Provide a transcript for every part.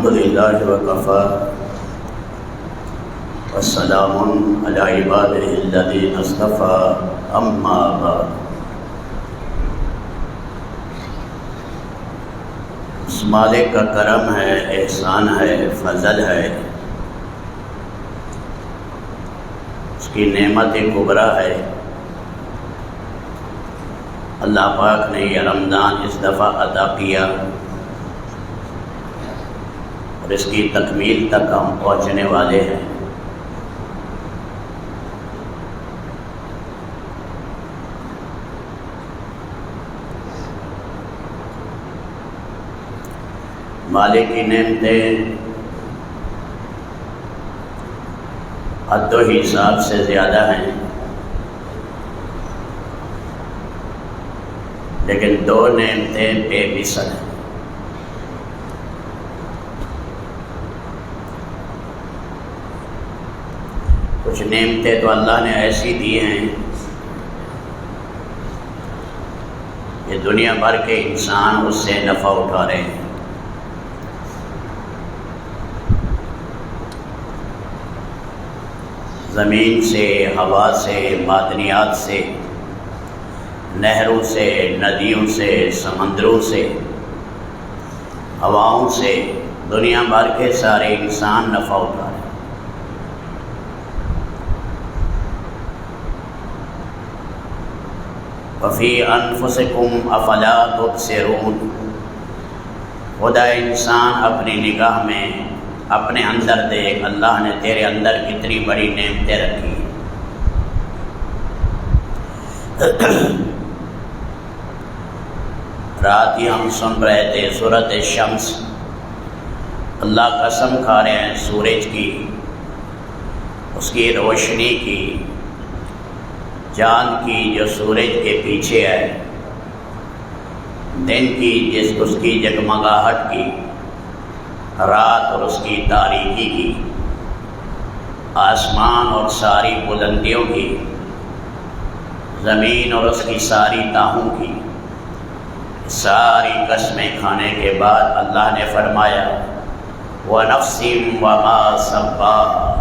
لله وكفى والسلام على عباده الذين اصطفى أما بعد اس مالک کا کرم ہے، احسان ہے، فضل ہے، اس کی نعمت کبریٰ ہے۔ اللہ پاک نے یہ رمضان اس دفعہ عطا کیا اور اس کی تکمیل تک ہم پہنچنے والے ہیں۔ مالک کی نعمتیں حد و حساب سے زیادہ ہیں، لیکن دو نعمتیں بے مثل ہیں۔ کچھ نعمتیں تو اللہ نے ایسی دی ہیں کہ دنیا بھر کے انسان اس سے نفع اٹھا رہے ہیں۔ زمین سے، ہوا سے، معدنیات سے، نہروں سے، ندیوں سے، سمندروں سے، ہواؤں سے دنیا بھر کے سارے انسان نفع اٹھا رہے ہیں۔ وَفِي أَنفُسِكُمْ أَفَلَا تُبْصِرُونَ، خدا انسان اپنی نگاہ میں اپنے اندر دیکھ، اللہ نے تیرے اندر کتنی بڑی نعمتیں رکھی۔ رات ہی ہم سن رہے تھے سورۃ الشمس، اللہ قسم کھا رہے ہیں سورج کی، اس کی روشنی کی، چاند کی جو سورج کے پیچھے ہے، دن کی اس کی جگمگاہٹ کی، رات اور اس کی تاریکی کی، آسمان اور ساری بلندیوں کی، زمین اور اس کی ساری تاہوں کی، ساری قسمیں کھانے کے بعد اللہ نے فرمایا وَنَفْسٍ وَمَا سَوَّاهَا،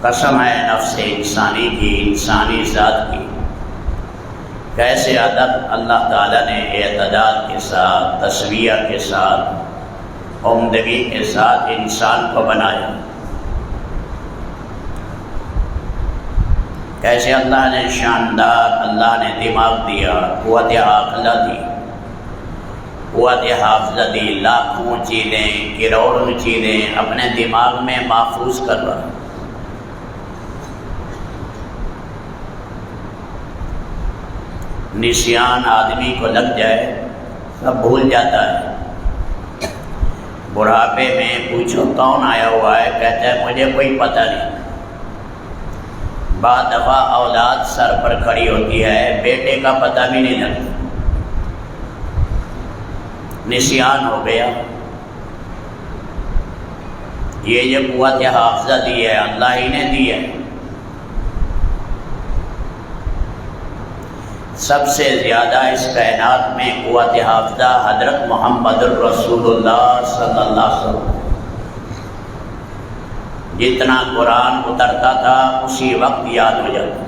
قسم ہے نفس انسانی کی، انسانی ذات کی۔ کیسے اللہ تعالیٰ نے اعتدال کے ساتھ، تسویہ کے ساتھ، عمدگی کے ساتھ انسان کو بنایا، کیسے اللہ نے شاندار، اللہ نے دماغ دیا، قوت عقلہ دی، قوت حافظہ دی، لاکھوں چیزیں، کروڑوں چیزیں اپنے دماغ میں محفوظ کر رہا۔ نسیان آدمی کو لگ جائے سب بھول جاتا ہے۔ بڑھاپے میں پوچھو کون آیا ہوا ہے، کہتا ہے مجھے کوئی پتہ نہیں۔ بعض دفعہ اولاد سر پر کھڑی ہوتی ہے، بیٹے کا پتہ بھی نہیں لگتا، نسیان ہو گیا۔ یہ جو قوت حافظہ دی ہے اللہ ہی نے دی ہے۔ سب سے زیادہ اس کائنات میں قوت حافظہ حضرت محمد الرسول اللہ صلی اللہ علیہ وسلم، جتنا قرآن اترتا تھا اسی وقت یاد ہو جاتا۔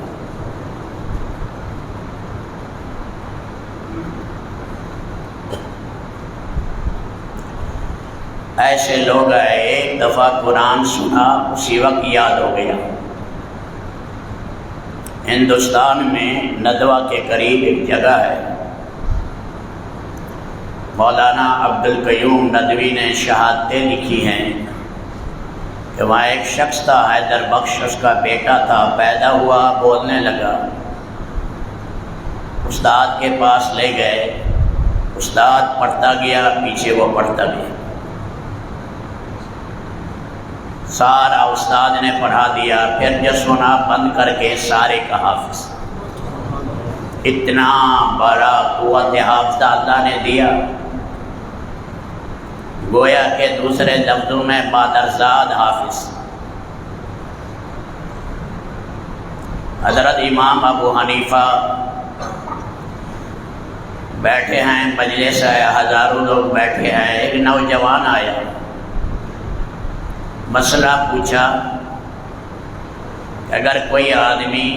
ایسے لوگ آئے ایک دفعہ قرآن سنا اسی وقت یاد ہو گیا۔ ہندوستان میں ندوہ کے قریب ایک جگہ ہے، مولانا عبدالقیوم ندوی نے شہادتیں لکھی ہیں کہ وہاں ایک شخص تھا حیدر بخش، اس کا بیٹا تھا، پیدا ہوا بولنے لگا، استاد کے پاس لے گئے، استاد پڑھتا گیا، پیچھے وہ پڑھتا گیا، سارا استاد نے پڑھا دیا، پھر جو سنا بند کر کے سارے کا حافظ۔ اتنا بڑا قوت حافظہ اللہ نے دیا، گویا کہ دوسرے لفظوں میں مادرزاد حافظ۔ حضرت امام ابو حنیفہ بیٹھے ہیں، مجلس ہے، ہزاروں لوگ بیٹھے ہیں، ایک نوجوان آیا، مسئلہ پوچھا کہ اگر کوئی آدمی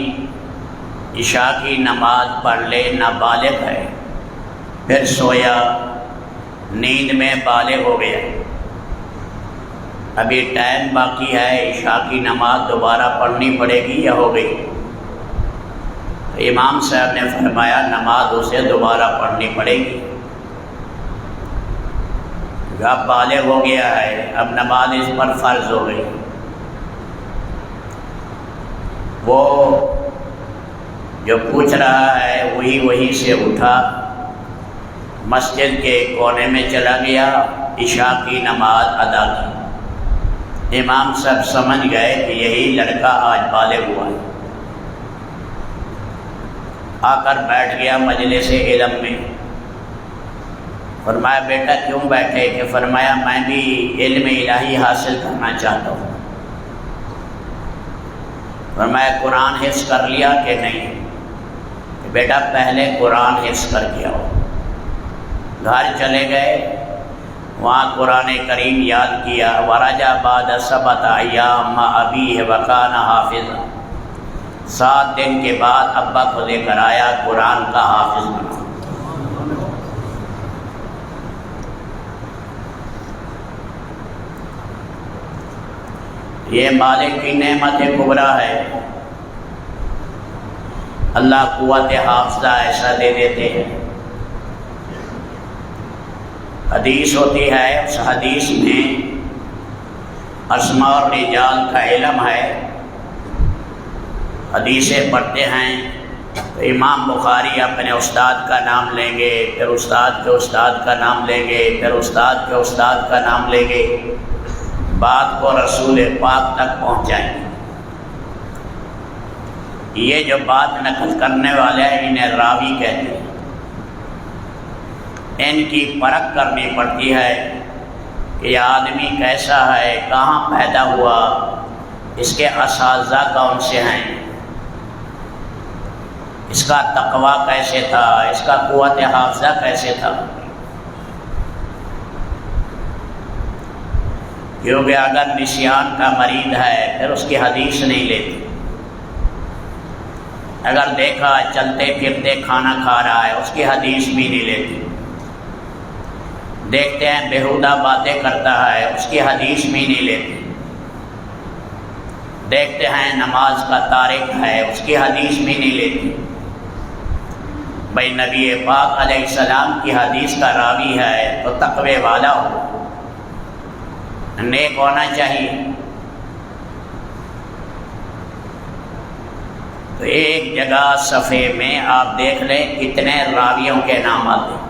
عشاء کی نماز پڑھ لے، نابالغ ہے، پھر سویا، نیند میں بالغ ہو گیا، ابھی ٹائم باقی ہے، عشاء کی نماز دوبارہ پڑھنی پڑے گی یا ہو گئی؟ تو امام صاحب نے فرمایا نماز اسے دوبارہ پڑھنی پڑے گی، اب بالغ ہو گیا ہے، اب نماز اس پر فرض ہو گئی۔ وہ جو پوچھ رہا ہے وہیں سے اٹھا، مسجد کے کونے میں چلا گیا، عشاء کی نماز ادا کی۔ امام صاحب سمجھ گئے کہ یہی لڑکا آج بالغ ہوا ہے، آ کر بیٹھ گیا مجلس علم میں۔ فرمایا بیٹا کیوں بیٹھے؟ کہ فرمایا میں بھی علم الہی حاصل کرنا چاہتا ہوں۔ فرمایا قرآن حفظ کر لیا کہ نہیں؟ کہ بیٹا پہلے قرآن حفظ کر کے آؤ۔ گھر چلے گئے، وہاں قرآن کریم یاد کیا، ورجع بعد 7 ایام مع ابیہ وکان حافظا، 7 دن کے بعد ابا کو لے کر آیا، قرآن کا حافظ بنا۔ یہ مالک کی نعمت کبریٰ ہے، اللہ قوت حافظہ ایسا دے دیتے ہیں۔ حدیث ہوتی ہے، اس حدیث میں اسماء اور رجال کا علم ہے، حدیثیں پڑھتے ہیں تو امام بخاری اپنے استاد کا نام لیں گے، پھر استاد کے استاد کا نام لیں گے، پھر استاد کے استاد کا نام لیں گے، بات کو رسول پاک تک پہنچائیں گے۔ یہ جو بات نقل کرنے والے ہیں انہیں راوی کہتے ہیں۔ ان کی پرکھ کرنی پڑتی ہے کہ یہ آدمی کیسا ہے، کہاں پیدا ہوا، اس کے اساتذہ کون سے ہیں، اس کا تقویٰ کیسے تھا، اس کا قوت حافظہ کیسے تھا۔ کیونکہ اگر نسیان کا مریض ہے پھر اس کی حدیث نہیں لیتے۔ اگر دیکھا چلتے پھرتے کھانا کھا رہا ہے اس کی حدیث بھی نہیں لیتے۔ دیکھتے ہیں بیہودہ باتیں کرتا ہے اس کی حدیث بھی نہیں لیتے۔ دیکھتے ہیں نماز کا تارک ہے اس کی حدیث بھی نہیں لیتے۔ بھائی نبی پاک علیہ السلام کی حدیث کا راوی ہے تو تقوی والا ہو، نیک ہونا چاہیے۔ تو ایک جگہ صفحے میں آپ دیکھ لیں کتنے راویوں کے نام آتے ہیں،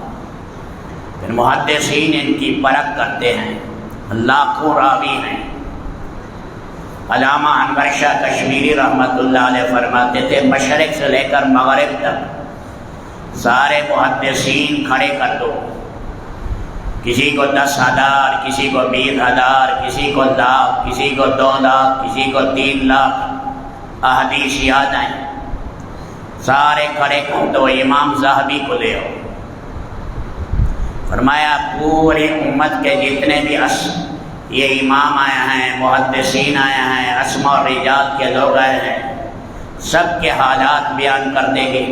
پھر محدثین ان کی پرکھ کرتے ہیں، لاکھوں راوی ہیں۔ علامہ انور شاہ کشمیری رحمۃ اللہ علیہ فرماتے تھے مشرق سے لے کر مغرب تک سارے محدثین کھڑے کر دو، کسی کو 10,000، کسی کو 20,000، کسی کو لاکھ، کسی کو 2 لاکھ، کسی کو 3 لاکھ احادیث یاد آئیں، سارے کھڑے کر دو، امام ذہبی کو لے آؤ۔ فرمایا پوری امت کے جتنے بھی یہ امام آئے ہیں، محدثین آئے ہیں، اسماء اور رجال کے لوگ آئے ہیں، سب کے حالات بیان کر دیں گے۔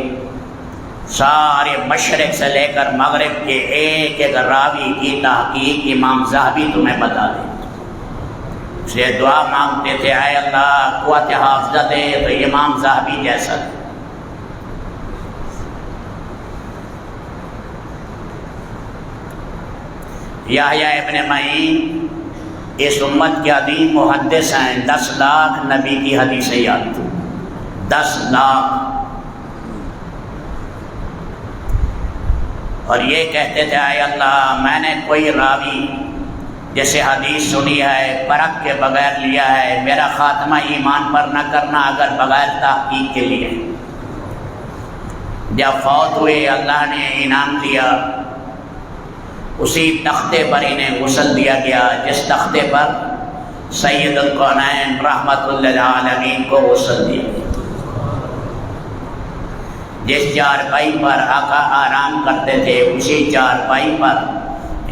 سارے مشرق سے لے کر مغرب کے ایک ایک راوی کی تحقیق امام ذہبی تمہیں بتا دیں۔ اس لیے دعا مانگتے تھے اے اللہ قوت حافظہ دے تو امام ذہبی جیسا دے۔ یحییٰ ابن معین اس امت کے عظیم محدث ہیں، 10 لاکھ نبی کی حدیثیں یاد تھی، 10 لاکھ۔ اور یہ کہتے تھے اے اللہ میں نے کوئی راوی جیسے حدیث سنی ہے پرکھ کے بغیر لیا ہے، میرا خاتمہ ایمان پر نہ کرنا اگر بغیر تحقیق کے لیے۔ جب فوت ہوئے اللہ نے انعام دیا، اسی تختے پر انہیں غسل دیا گیا جس تختے پر سید الکونین رحمت للعالمین کو غسل دیا گیا۔ جس چارپائی پر آقا آرام کرتے تھے اسی چارپائی پر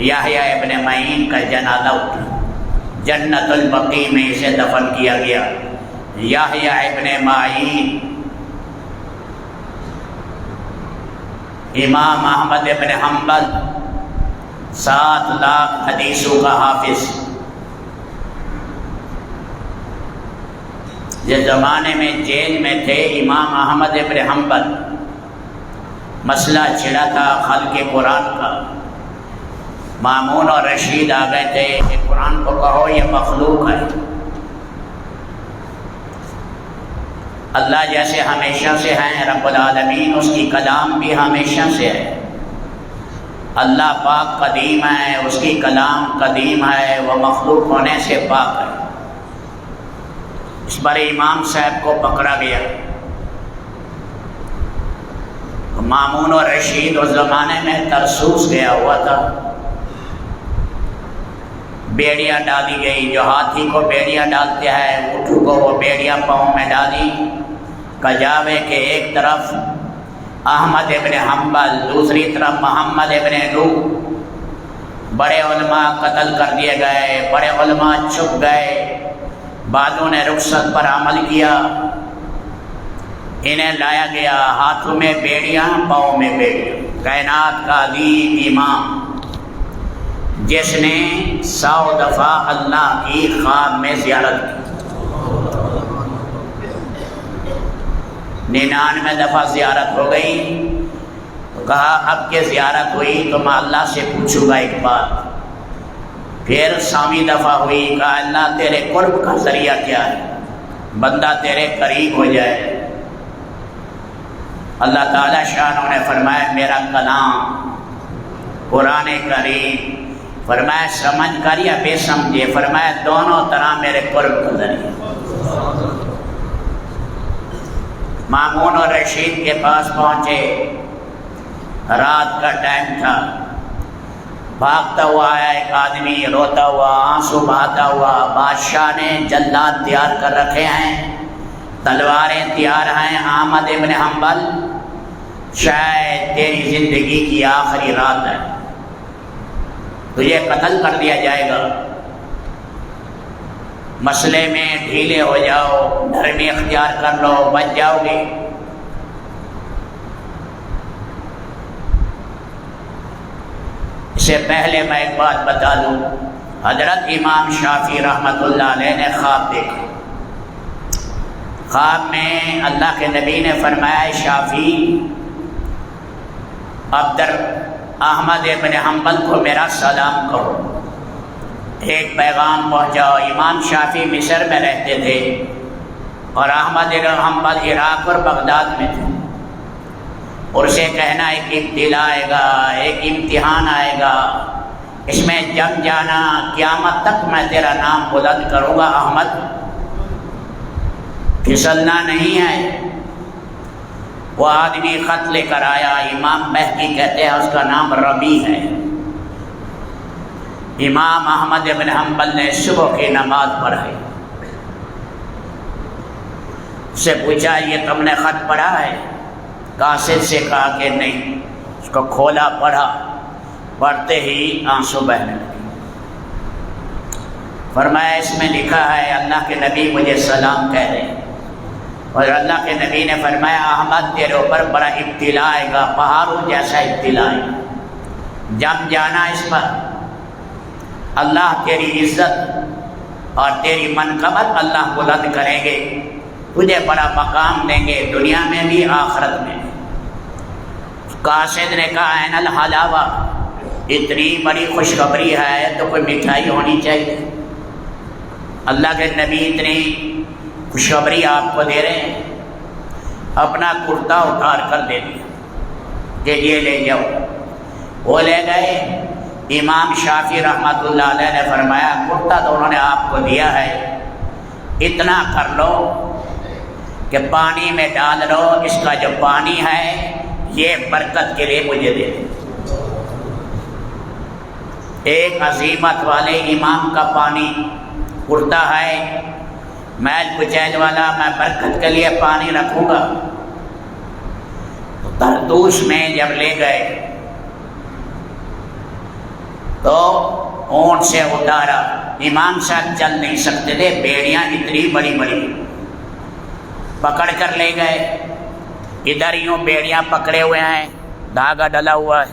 یحییٰ ابن معین کا جنازہ اٹھا، جنت البقیع میں اسے دفن کیا گیا۔ یحییٰ ابن معین امام احمد ابن حنبل 7 لاکھ حدیثوں کا حافظ، جس زمانے میں جیل میں تھے امام احمد ابن حنبل، مسئلہ چھڑا تھا خلق قرآن کا، مامون اور رشید آ گئے تھے کہ قرآن کو کہو یہ مخلوق ہے۔ اللہ جیسے ہمیشہ سے ہیں رب العالمین، اس کی کلام بھی ہمیشہ سے ہے۔ اللہ پاک قدیم ہے، اس کی کلام قدیم ہے، وہ مخلوق ہونے سے پاک ہے۔ اس پر امام صاحب کو پکڑا گیا۔ مامون اور رشید اس زمانے میں ترسوس گیا ہوا تھا، بیڑیاں ڈالی گئی، جو ہاتھی کو بیڑیاں ڈالتے ہیں اونٹوں کو وہ بیڑیاں پاؤں میں ڈالی۔ کجاوے کے ایک طرف احمد ابن حنبل، دوسری طرف محمد ابن نوح، بڑے علماء قتل کر دیے گئے، بڑے علماء چھپ گئے، بعضوں نے رخصت پر عمل کیا، انہیں لایا گیا، ہاتھوں میں بیڑیاں پاؤں میں بیڑیاں۔ کائنات کا عظیم امام جس نے 100 دفعہ اللہ کی خواب میں زیارت کی، 99 دفعہ زیارت ہو گئی، تو کہا اب کہ زیارت ہوئی تو میں اللہ سے پوچھوں گا ایک بات۔ پھر 100ویں دفعہ ہوئی، کہا اللہ تیرے قرب کا ذریعہ کیا ہے، بندہ تیرے قریب ہو جائے۔ اللہ تعالیٰ شانہ نے فرمایا میرا کلام قرآن کریم، فرمایا سمجھ کر یا بے سمجھے، فرمایا دونوں طرح میرے قرب کا ذریعہ۔ مامون اور رشید کے پاس پہنچے، رات کا ٹائم تھا، بھاگتا ہوا آیا ایک آدمی، روتا ہوا، آنسو بہاتا ہوا۔ بادشاہ نے جلاد تیار کر رکھے ہیں، تلواریں تیار ہیں۔ احمد ابن حنبل شاید تیری زندگی کی آخری رات ہے، تجھے قتل کر دیا جائے گا، مسئلے میں ڈھیلے ہو جاؤ، نرمی اختیار کر لو، بچ جاؤ گے۔ اس سے پہلے میں ایک بات بتا دوں، حضرت امام شافعی رحمۃ اللہ علیہ نے خواب دیکھا۔ خواب میں اللہ کے نبی نے فرمایا شافعی احمد ابن حنبل کو میرا سلام کہو، ایک پیغام پہنچاؤ۔ امام شافعی مصر میں رہتے تھے اور احمد ابن حنبل عراق اور بغداد میں تھے، اور اسے کہنا ایک ابتلا آئے گا، ایک امتحان آئے گا، اس میں جم جانا، قیامت تک میں تیرا نام بلند کروں گا احمد، پھسلنا نہیں ہے۔ وہ آدمی خط لے کر آیا، امام مہدی کہتے ہیں اس کا نام ربیع ہے۔ امام احمد بن حنبل نے صبح کی نماز پڑھائی، اس سے پوچھا یہ تم نے خط پڑھا ہے؟ قاصد سے کہا کہ نہیں۔ اس کو کھولا، پڑھا، پڑھتے ہی آنسو بہنے لگے۔ فرمایا اس میں لکھا ہے اللہ کے نبی مجھے سلام کہہ رہے ہیں، اور اللہ کے نبی نے فرمایا احمد تیرے اوپر بڑا ابتلا آئے گا، پہاڑوں جیسا ابتلا آئے گا، جم جانا اس پر۔ اللہ تیری عزت اور تیری منقبت اللہ بلند کریں گے، تجھے بڑا مقام دیں گے، دنیا میں بھی آخرت میں بھی۔ قاصد نے کہا این الحلاوہ، اتنی بڑی خوشخبری ہے تو کوئی مٹھائی ہونی چاہیے۔ اللہ کے نبی اتنی خوشخبری آپ کو دے رہے ہیں، اپنا کرتا اتار کر دے دیا کہ یہ لے جاؤ۔ وہ لے گئے، امام شافعی رحمۃ اللہ علیہ نے فرمایا کرتا تو انہوں نے آپ کو دیا ہے، اتنا کر لو کہ پانی میں ڈال لو، اس کا جو پانی ہے یہ برکت کے لیے مجھے دے دے۔ ایک عظیمت والے امام کا پانی کرتا ہے، میل کچیل والا، میں برکت کے لیے پانی رکھوں گا۔ طرطوس میں جب لے گئے تو اونٹ سے اتارا، امام صاحب چل نہیں سکتے تھے، بیڑیاں اتنی بڑی بڑی پکڑ کر لے گئے، ادھر یوں بیڑیاں پکڑے ہوئے ہیں، دھاگا ڈلا ہوا ہے،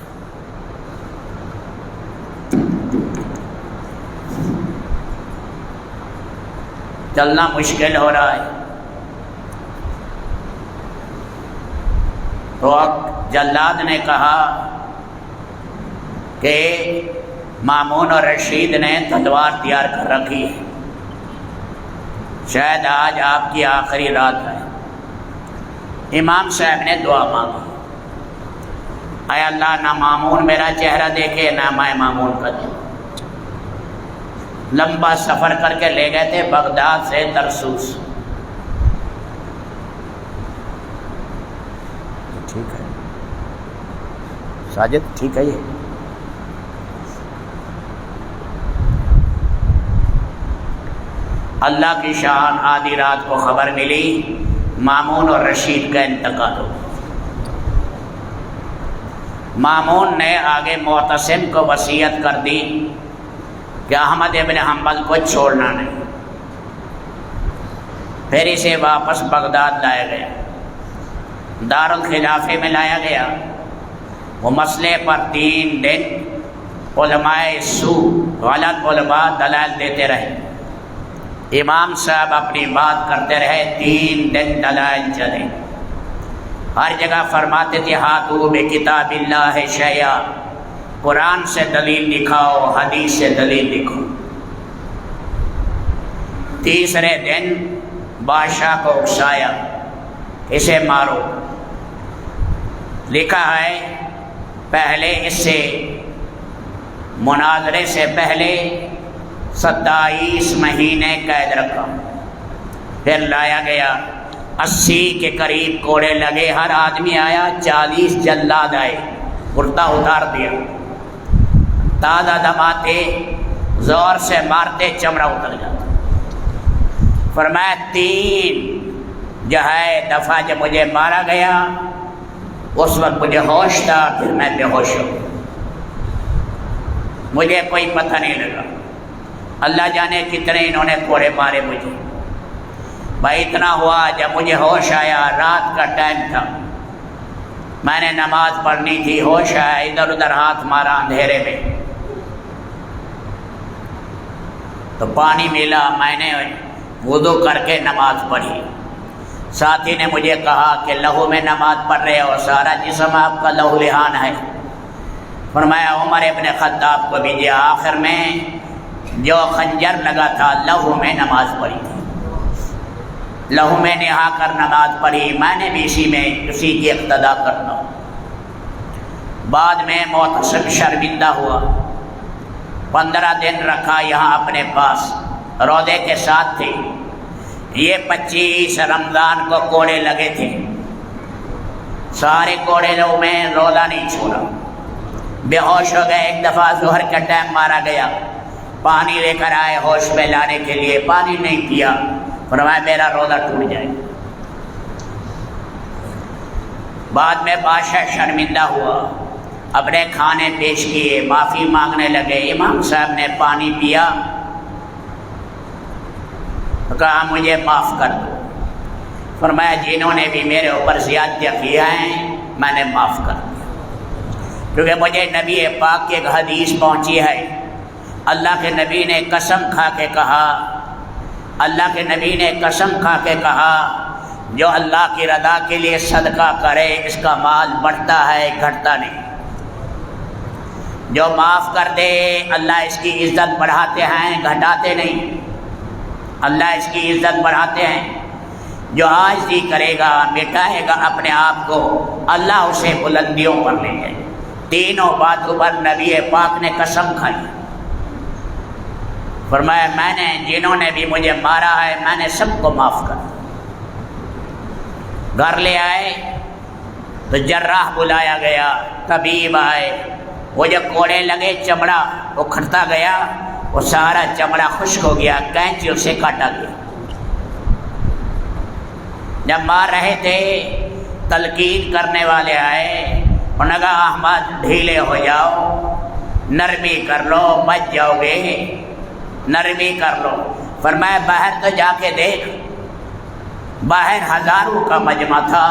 چلنا مشکل ہو رہا ہے۔ تو اب جلاد نے کہا کہ مامون اور رشید نے تلوار تیار کر رکھی ہے، شاید آج آپ کی آخری رات ہے۔ امام صاحب نے دعا مانگی، اے اللہ نہ مامون میرا چہرہ دیکھے نہ میں مامون کا دیکھوں۔ لمبا سفر کر کے لے گئے تھے بغداد سے طرسوس۔ ٹھیک ہے ساجد، ٹھیک ہے۔ یہ اللہ کی شان، آدھی رات کو خبر ملی مامون اور رشید کا انتقال ہو۔ مامون نے آگے معتصم کو وصیت کر دی کہ احمد ابن حنبل کو چھوڑنا نہیں۔ پھر اسے واپس بغداد لایا گیا، دارالخلافے میں لایا گیا۔ وہ مسئلے پر 3 دن علماء سوء، غلط علماء دلائل دیتے رہے، امام صاحب اپنی بات کرتے رہے، 3 دن دلائل چلے، ہر جگہ فرماتے تھے ہاتھوں بکتاب اللہ شیعہ، قرآن سے دلیل دکھاؤ، حدیث سے دلیل دکھاؤ۔ تیسرے دن بادشاہ کو اکسایا، اسے مارو۔ لکھا ہے پہلے اس سے مناظرے سے پہلے 27 مہینے قید رکھا، پھر لایا گیا، 80 کے قریب کوڑے لگے، ہر آدمی آیا، 40 جلاد آئے، کرتا اتار دیا، تازہ دم آتے، زور سے مارتے، چمڑا اتر جاتا۔ فرمایا 3 دفعہ جب مجھے مارا گیا اس وقت مجھے ہوش تھا، پھر میں بے ہوش ہوں، مجھے کوئی پتہ نہیں لگا۔ اللہ جانے کتنے انہوں نے کوڑے مارے مجھے۔ بھائی اتنا ہوا جب مجھے ہوش آیا، رات کا ٹائم تھا، میں نے نماز پڑھنی تھی، ہوش آیا، ادھر ادھر ہاتھ مارا اندھیرے میں، تو پانی ملا، میں نے وضو کر کے نماز پڑھی۔ ساتھی نے مجھے کہا کہ لہو میں نماز پڑھ رہے ہو، سارا جسم آپ کا لہو لہان ہے۔ فرمایا عمر ابن خطاب کو بھیجے، آخر میں جو خنجر لگا تھا لہو میں نماز پڑھی تھی، لہو میں نہا کر نماز پڑھی، میں نے بھی اسی کی اقتدا کرتا ہوں۔ بعد میں معتصم شرمندہ ہوا، 15 دن رکھا یہاں اپنے پاس، روضے کے ساتھ تھے۔ یہ 25 رمضان کو کوڑے لگے تھے، سارے کوڑے لو میں روزہ نہیں چھوڑا، بے ہوش ہو گئے۔ ایک دفعہ ظہر کا ٹائم مارا گیا، پانی لے کر آئے ہوش میں لانے کے لیے، پانی نہیں پیا، فرمایا میرا روزہ ٹوٹ جائے۔ بعد میں بادشاہ شرمندہ ہوا، اپنے کھانے پیش کیے، معافی مانگنے لگے۔ امام صاحب نے پانی پیا، کہا مجھے معاف کر دو۔ فرمایا جنہوں نے بھی میرے اوپر زیادتیاں کیا ہیں میں نے معاف کر دیا، کیونکہ مجھے نبی پاک کی ایک حدیث پہنچی ہے، اللہ کے نبی نے قسم کھا کے کہا، اللہ کے نبی نے قسم کھا کے کہا جو اللہ کی رضا کے لیے صدقہ کرے اس کا مال بڑھتا ہے گھٹتا نہیں، جو معاف کر دے اللہ اس کی عزت بڑھاتے ہیں گھٹاتے نہیں، اللہ اس کی عزت بڑھاتے ہیں۔ جو عاجزی کرے گا مٹائے گا اپنے آپ کو، اللہ اسے بلندیوں پر لے جائے۔ تینوں باتوں پر نبی پاک نے قسم کھائی۔ فرمایا میں نے جنہوں نے بھی مجھے مارا ہے میں نے سب کو معاف کر دیا۔ گھر لے آئے تو جراح بلایا گیا، طبیب آئے، وہ جو کوڑے لگے چمڑا وہ کھٹتا گیا، وہ سارا چمڑا خشک ہو گیا، کینچی اسے کاٹا گیا۔ جب مار رہے تھے تلقین کرنے والے آئے، انہوں نے کہا احمد ڈھیلے ہو جاؤ، نرمی کر لو، بچ جاؤ گے، نرمی کر لو۔ فرمایا باہر تو جا کے دیکھ، باہر ہزاروں کا مجمع تھا،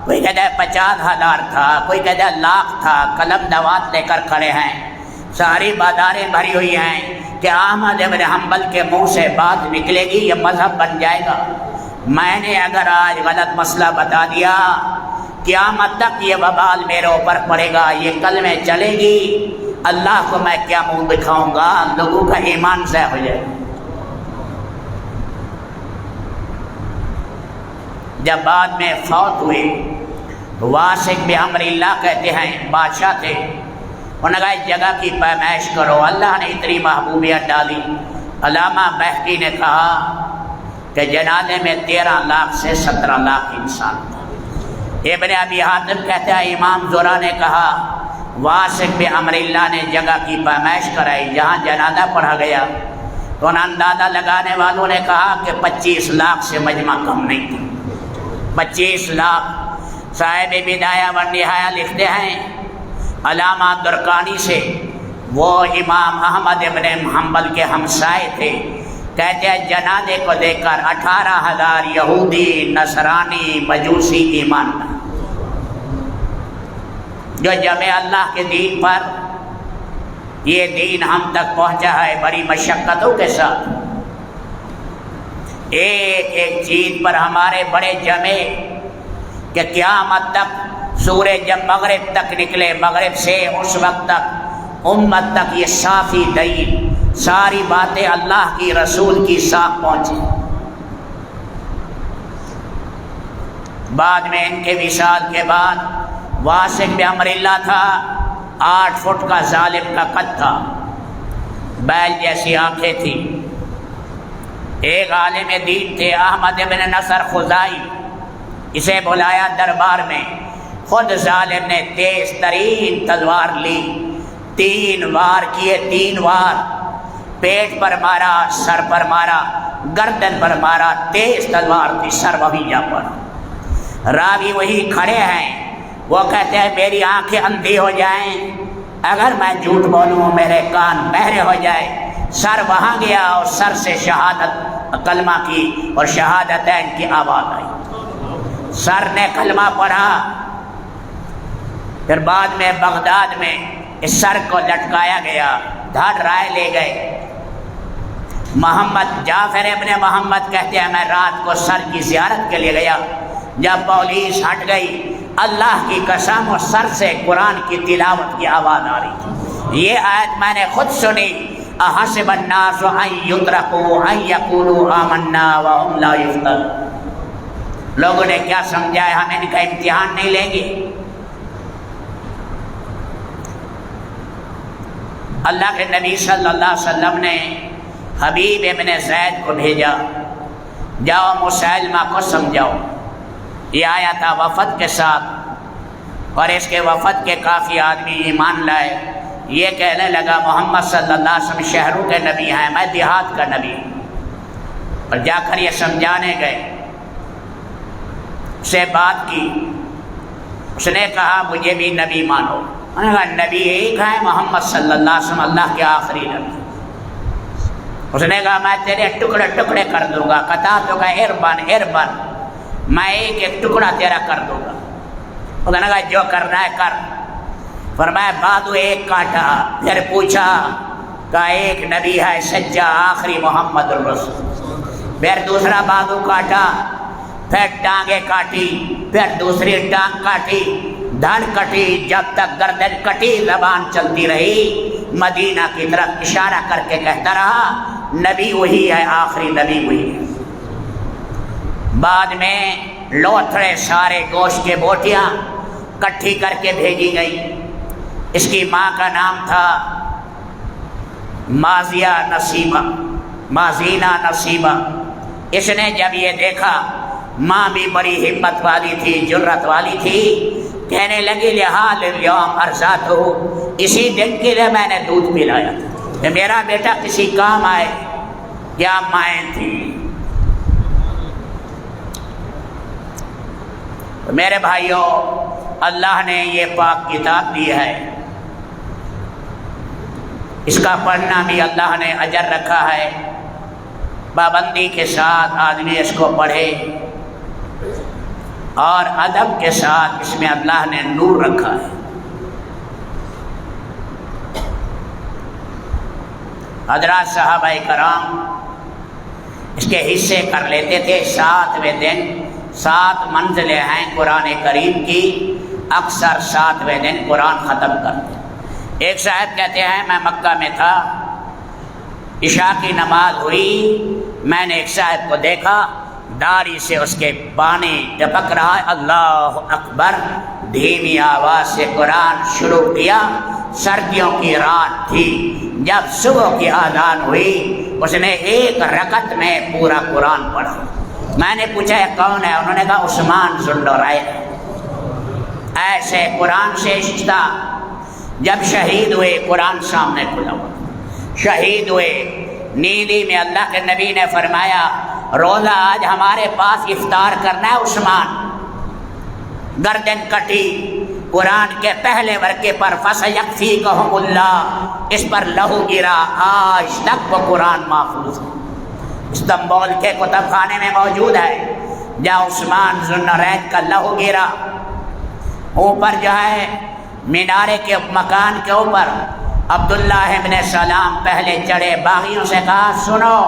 کوئی کہتا ہے 50,000 تھا، کوئی کہتا ہے لاکھ تھا، قلم دوات لے کر کھڑے ہیں، ساری بازاریں بھری ہوئی ہیں کہ احمد ابن حنبل کے منہ سے بات نکلے گی یہ مذہب بن جائے گا۔ میں نے اگر آج غلط مسئلہ بتا دیا، قیامت تک یہ وبال میرے اوپر پڑے گا، یہ کلمے چلے گی، اللہ کو میں کیا منہ دکھاؤں گا، لوگوں کا ایمان ضائع ہو جائے۔ جب بعد میں فوت ہوئے، واسق بن امر اللہ کہتے ہیں بادشاہ تھے، انہوں نے کہا اس جگہ کی پیمائش کرو، اللہ نے اتنی محبوبیت ڈالی۔ علامہ بہقی نے کہا کہ جنازے میں 13 لاکھ سے 17 لاکھ انسان تھا۔ ابن ابی حاتم کہتا ہے امام زرع نے کہا واسق بن امر اللہ نے جگہ کی پیمائش کرائی جہاں جنازہ پڑھا گیا، تو ان اندازہ لگانے والوں نے کہا کہ 25 لاکھ سے مجمع کم نہیں تھا، 25 لاکھ۔ صاحب بدایہ و نہایہ لکھتے ہیں علامہ درقانی سے، وہ امام احمد ابن حنبل کے ہمسائے تھے، کہتے ہیں جنازے کو دیکھ کر 18,000 یہودی، نصرانی، مجوسی ایمان لائے، جو جمع اللہ کے دین پر، یہ دین ہم تک پہنچا ہے بڑی مشقتوں کے ساتھ، ایک ایک چیز پر ہمارے بڑے جمے کہ قیامت تک سورج جب مغرب تک نکلے، مغرب سے اس وقت تک امت تک یہ صافی دین، ساری باتیں اللہ کی رسول کی صاف پہنچے۔ بعد میں ان کے وصال کے بعد واسق بن امر اللہ تھا، 8 فٹ کا ظالم کا قد تھا، بیل جیسی آنکھیں تھی، ایک عالم دین تھے احمد بن نصر خزائی، اسے بلایا دربار میں، خود ظالم نے تیز ترین تلوار لی، 3 وار کیے، 3 وار، پیٹ پر مارا، سر پر مارا، گردن پر مارا، تیز تلوار تھی، سر وہی جا پڑا۔ راوی وہی کھڑے ہیں، وہ کہتے ہیں میری آنکھیں اندھی ہو جائیں، اگر میں جھوٹ بولوں میرے کان بہرے ہو جائے۔ سر وہاں گیا اور سر سے شہادت کلمہ کی اور شہادتین کی آواز آئی، سر نے کلمہ پڑھا۔ پھر بعد میں بغداد میں اس سر کو لٹکایا گیا، دھڑ رائے لے گئے۔ محمد جعفر ابن محمد کہتے ہیں میں رات کو سر کی زیارت کے لیے گیا، جب پولیس ہٹ گئی، اللہ کی قسم اور سر سے قرآن کی تلاوت کی آواز آ رہی تھی۔ یہ آیت میں نے خود سنی، احسب الناس ان یترکوا ان یقولوا آمنا وهم لا یفتنون۔ لوگوں نے کیا سمجھا ہے ہم ان کا امتحان نہیں لیں گے؟ اللہ کے نبی صلی اللہ علیہ وسلم نے حبیب ابن زید کو بھیجا، جاؤ مسیلمہ کو سمجھاؤ۔ یہ آیا تھا وفد کے ساتھ، اور اس کے وفد کے کافی آدمی ایمان لائے۔ یہ کہنے لگا محمد صلی اللہ علیہ وسلم شہروں کے نبی ہیں، میں دیہات کا نبی ہوں۔ اور جا کر یہ سمجھانے گئے، سے بات کی، اس نے کہا مجھے بھی نبی مانو۔ انہوں نے کہا نبی ایک ہے محمد صلی اللہ علیہ وسلم، اللہ کے آخری نبی۔ اس نے کہا میں تیرے ٹکڑے ٹکڑے کر دوں گا، قطع تو کا اربن اربن، میں ایک ایک ٹکڑا تیرا کر دوں گا۔ اس نے کہا جو کرنا ہے کر۔ فرمایا بادو ایک کاٹا، پھر پوچھا کہ ایک نبی ہے سچا آخری محمد الرسول، پھر دوسرا بادو کاٹا، پھر ٹانگیں کاٹی، پھر دوسری ٹانگ کاٹی، دھڑ کٹی، جب تک گردن کٹی زبان چلتی رہی، مدینہ کی طرف اشارہ کر کے کہتا رہا نبی وہی ہے، آخری نبی وہی ہے۔ بعد میں لوتھڑے سارے گوشت کے بوٹیاں کٹھی کر کے بھیجی گئی۔ اس کی ماں کا نام تھا مازیہ نصیبہ، مازینہ نصیبہ۔ اس نے جب یہ دیکھا، ماں بھی بڑی ہمت والی تھی، جرت والی تھی، کہنے لگی لحال اليوم ارزات ہو، اسی دن کے لیے میں نے دودھ پلایا تھا کہ میرا بیٹا کسی کام آئے۔ کیا مائیں تھی، تو میرے بھائیوں، اللہ نے یہ پاک کتاب دی ہے، اس کا پڑھنا بھی اللہ نے اجر رکھا ہے، پابندی کے ساتھ آدمی اس کو پڑھے اور ادب کے ساتھ، اس میں اللہ نے نور رکھا ہے۔ حضرات صحابہ کرام اس کے حصے کر لیتے تھے، 7ویں دن 7 منزلیں ہیں قرآن کریم کی، اکثر 7ویں دن قرآن ختم کرتے۔ ایک شاہد کہتے ہیں میں مکہ میں تھا، عشاء کی نماز ہوئی، میں نے ایک شاہد کو دیکھا، داڑھی سے اس کے پانی ٹپک رہا ہے، اللہ اکبر، دھیمی آواز سے قرآن شروع کیا۔ سردیوں کی رات تھی، جب صبح کی اذان ہوئی اس نے ایک رکعت میں پورا قرآن پڑھا۔ میں نے پوچھا کون ہے؟ انہوں نے کہا عثمان ذو النورین۔ ایسے قرآن سے رشتہ، جب شہید ہوئے قرآن سامنے کھلا ہوا، شہید ہوئے، نیندی میں اللہ کے نبی نے فرمایا روزہ آج ہمارے پاس افطار کرنا ہے عثمان، گردن کٹی، قرآن کے پہلے ورقے پر فَسَيَكْفِيكَهُمُ اللَّهُ، اس پر لہو گرا، آج تک وہ قرآن محفوظ ہے، استنبول کے کتب خانے میں موجود ہے، جہاں عثمان ذو النورین کا لہو گرا۔ اوپر جو ہے مینارے کے مکان کے اوپر عبداللہ ابن سلام پہلے چڑھے، باغیوں سے کہا سنو،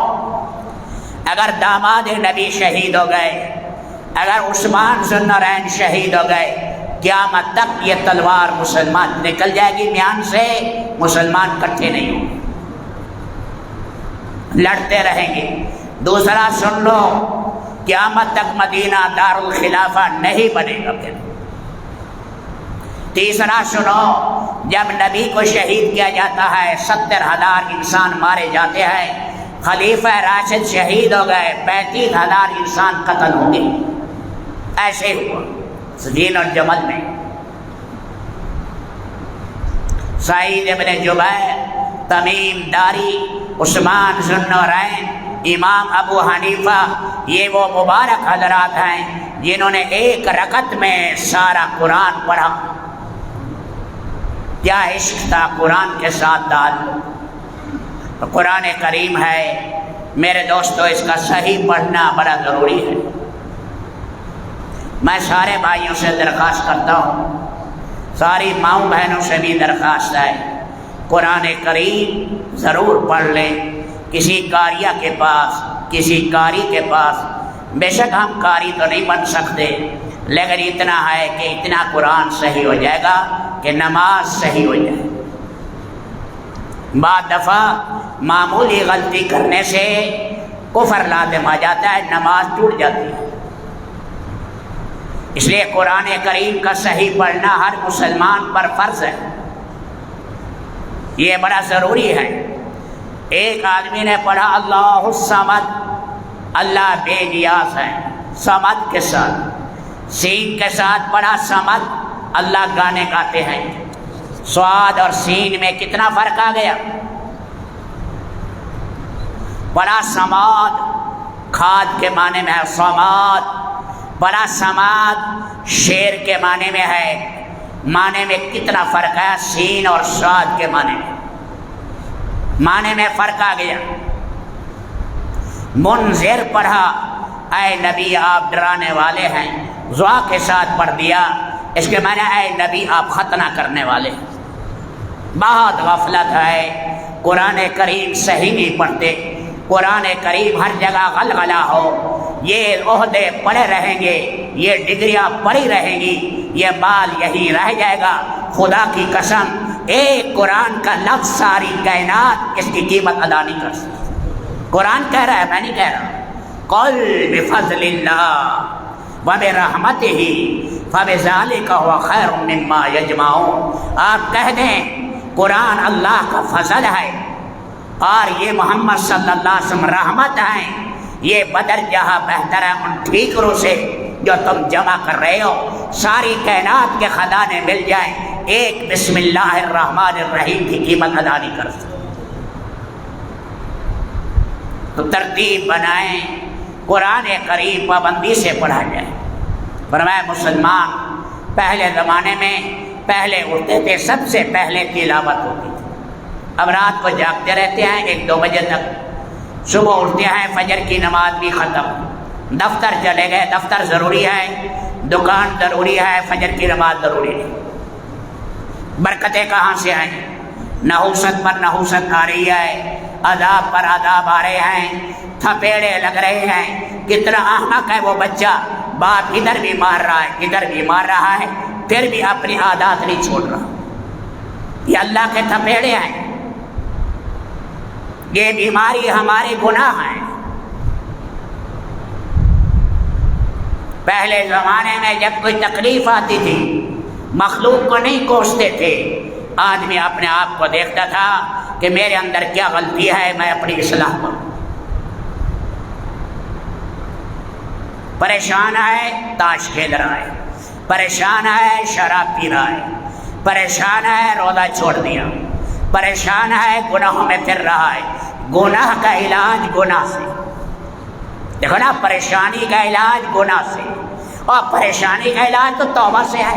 اگر داماد نبی شہید ہو گئے، اگر عثمان ذو النورین شہید ہو گئے، قیامت تک یہ تلوار مسلمان نکل جائے گی میان سے، مسلمان کٹھے نہیں ہوں گے، لڑتے رہیں گے۔ دوسرا سن لو، قیامت تک مدینہ دار الخلافہ نہیں بنے گا پھر۔ تیسرا سنو، جب نبی کو شہید کیا جاتا ہے 70,000 انسان مارے جاتے ہیں، خلیفہ راشد شہید ہو گئے 35,000 انسان قتل ہوں گے۔ ایسے ہوا سجین اور جمل میں۔ سعید ابن جبیر، تمیم داری، عثمان ذو النورین، امام ابو حنیفہ، یہ وہ مبارک حضرات ہیں جنہوں نے ایک رکعت میں سارا قرآن پڑھا۔ کیا عشق تھا قرآن کے ساتھ تعلق۔ قرآن کریم ہے میرے دوستو، اس کا صحیح پڑھنا بڑا ضروری ہے۔ میں سارے بھائیوں سے درخواست کرتا ہوں، ساری ماؤں بہنوں سے بھی درخواست ہے، قرآن کریم ضرور پڑھ لیں۔ کسی قاریہ کے پاس، کسی قاری کے پاس، بے شک ہم قاری تو نہیں بن سکتے، لیکن اتنا ہے کہ اتنا قرآن صحیح ہو جائے گا کہ نماز صحیح ہو جائے۔ بعض دفعہ معمولی غلطی کرنے سے کفر لازم آ جاتا ہے، نماز ٹوٹ جاتی ہے۔ اس لیے قرآن کریم کا صحیح پڑھنا ہر مسلمان پر فرض ہے، یہ بڑا ضروری ہے۔ ایک آدمی نے پڑھا اللہ الصمد، اللہ بے نیاز ہے، صمد کے ساتھ، سین کے ساتھ پڑھا صمد، اللہ گانے گاتے ہیں۔ صاد اور سین میں کتنا فرق آ گیا۔ بڑا سماد، کھاد کے معنی میں ہے صماد، بڑا سماد شیر کے معنی میں ہے، معنی میں کتنا فرق ہے، سین اور صاد کے معنی میں فرق آ گیا۔ منذر پڑھا، اے نبی آپ ڈرانے والے ہیں، ضوا کے ساتھ پڑھ دیا، اس کے معنی اے نبی آپ ختنہ کرنے والے ہیں۔ بہت غفلت ہے، قرآن کریم صحیح نہیں پڑھتے، قرآن کریم ہر جگہ غلغلہ ہو، یہ عہدے پڑے رہیں گے، یہ ڈگریاں پڑی رہیں گی، یہ مال یہی رہ جائے گا۔ خدا کی قسم، ایک قرآن کا لفظ ساری کائنات اس کی قیمت ادا نہیں کر سکتی۔ قرآن کہہ رہا ہے، میں نہیں کہہ رہا۔ قل بفضل اللہ وبرحمتہ فبذلک هو خیر مما یجمعون، آپ کہہ دیں قرآن اللہ کا فضل ہے اور یہ محمد صلی اللہ علیہ وسلم رحمت ہے، یہ بدر جہاں بہتر ہے ان ٹھیکروں سے جو تم جمع کر رہے ہو، ساری کائنات کے خزانے مل جائیں، ایک بسم اللہ الرحمن الرحیم کی قیمت ادا نہیں کر سکتے۔ تو ترتیب بنائیں، قرآن کریم پابندی سے پڑھا جائے، فرمایا مسلمان پہلے زمانے میں پہلے اٹھتے تھے، سب سے پہلے تلاوت ہوتی تھی، اب رات کو جاگتے رہتے ہیں 1-2 بجے تک، صبح اٹھتے ہیں فجر کی نماز بھی ختم، دفتر چلے گئے، دفتر ضروری ہے، دکان ضروری ہے، فجر کی نماز ضروری نہیں۔ برکتیں کہاں سے آئیں؟ نحوست پر نحوست آ رہی ہے، عذاب پر عذاب آ رہے ہیں، تھپیڑے لگ رہے ہیں۔ کتنا احمق ہے وہ بچہ، باپ ادھر بھی مار رہا ہے ادھر بھی مار رہا ہے، پھر بھی اپنی عادات نہیں چھوڑ رہا۔ یہ اللہ کے تھپیڑے ہیں، یہ بیماری ہمارے گناہ ہیں۔ پہلے زمانے میں جب کوئی تکلیف آتی تھی مخلوق کو نہیں کوستے تھے، آدمی اپنے آپ کو دیکھتا تھا کہ میرے اندر کیا غلطی ہے، میں اپنی اصلاح کروں۔ پریشان ہے تاش کھیل رہا ہے، پریشان ہے شراب پی رہا ہے، پریشان ہے روزہ چھوڑ دیا، پریشان ہے گناہوں میں پھر رہا ہے۔ گناہ کا علاج گناہ سے، دیکھو نا، پریشانی کا علاج گناہ سے، اور پریشانی کا علاج تو توبہ سے ہے۔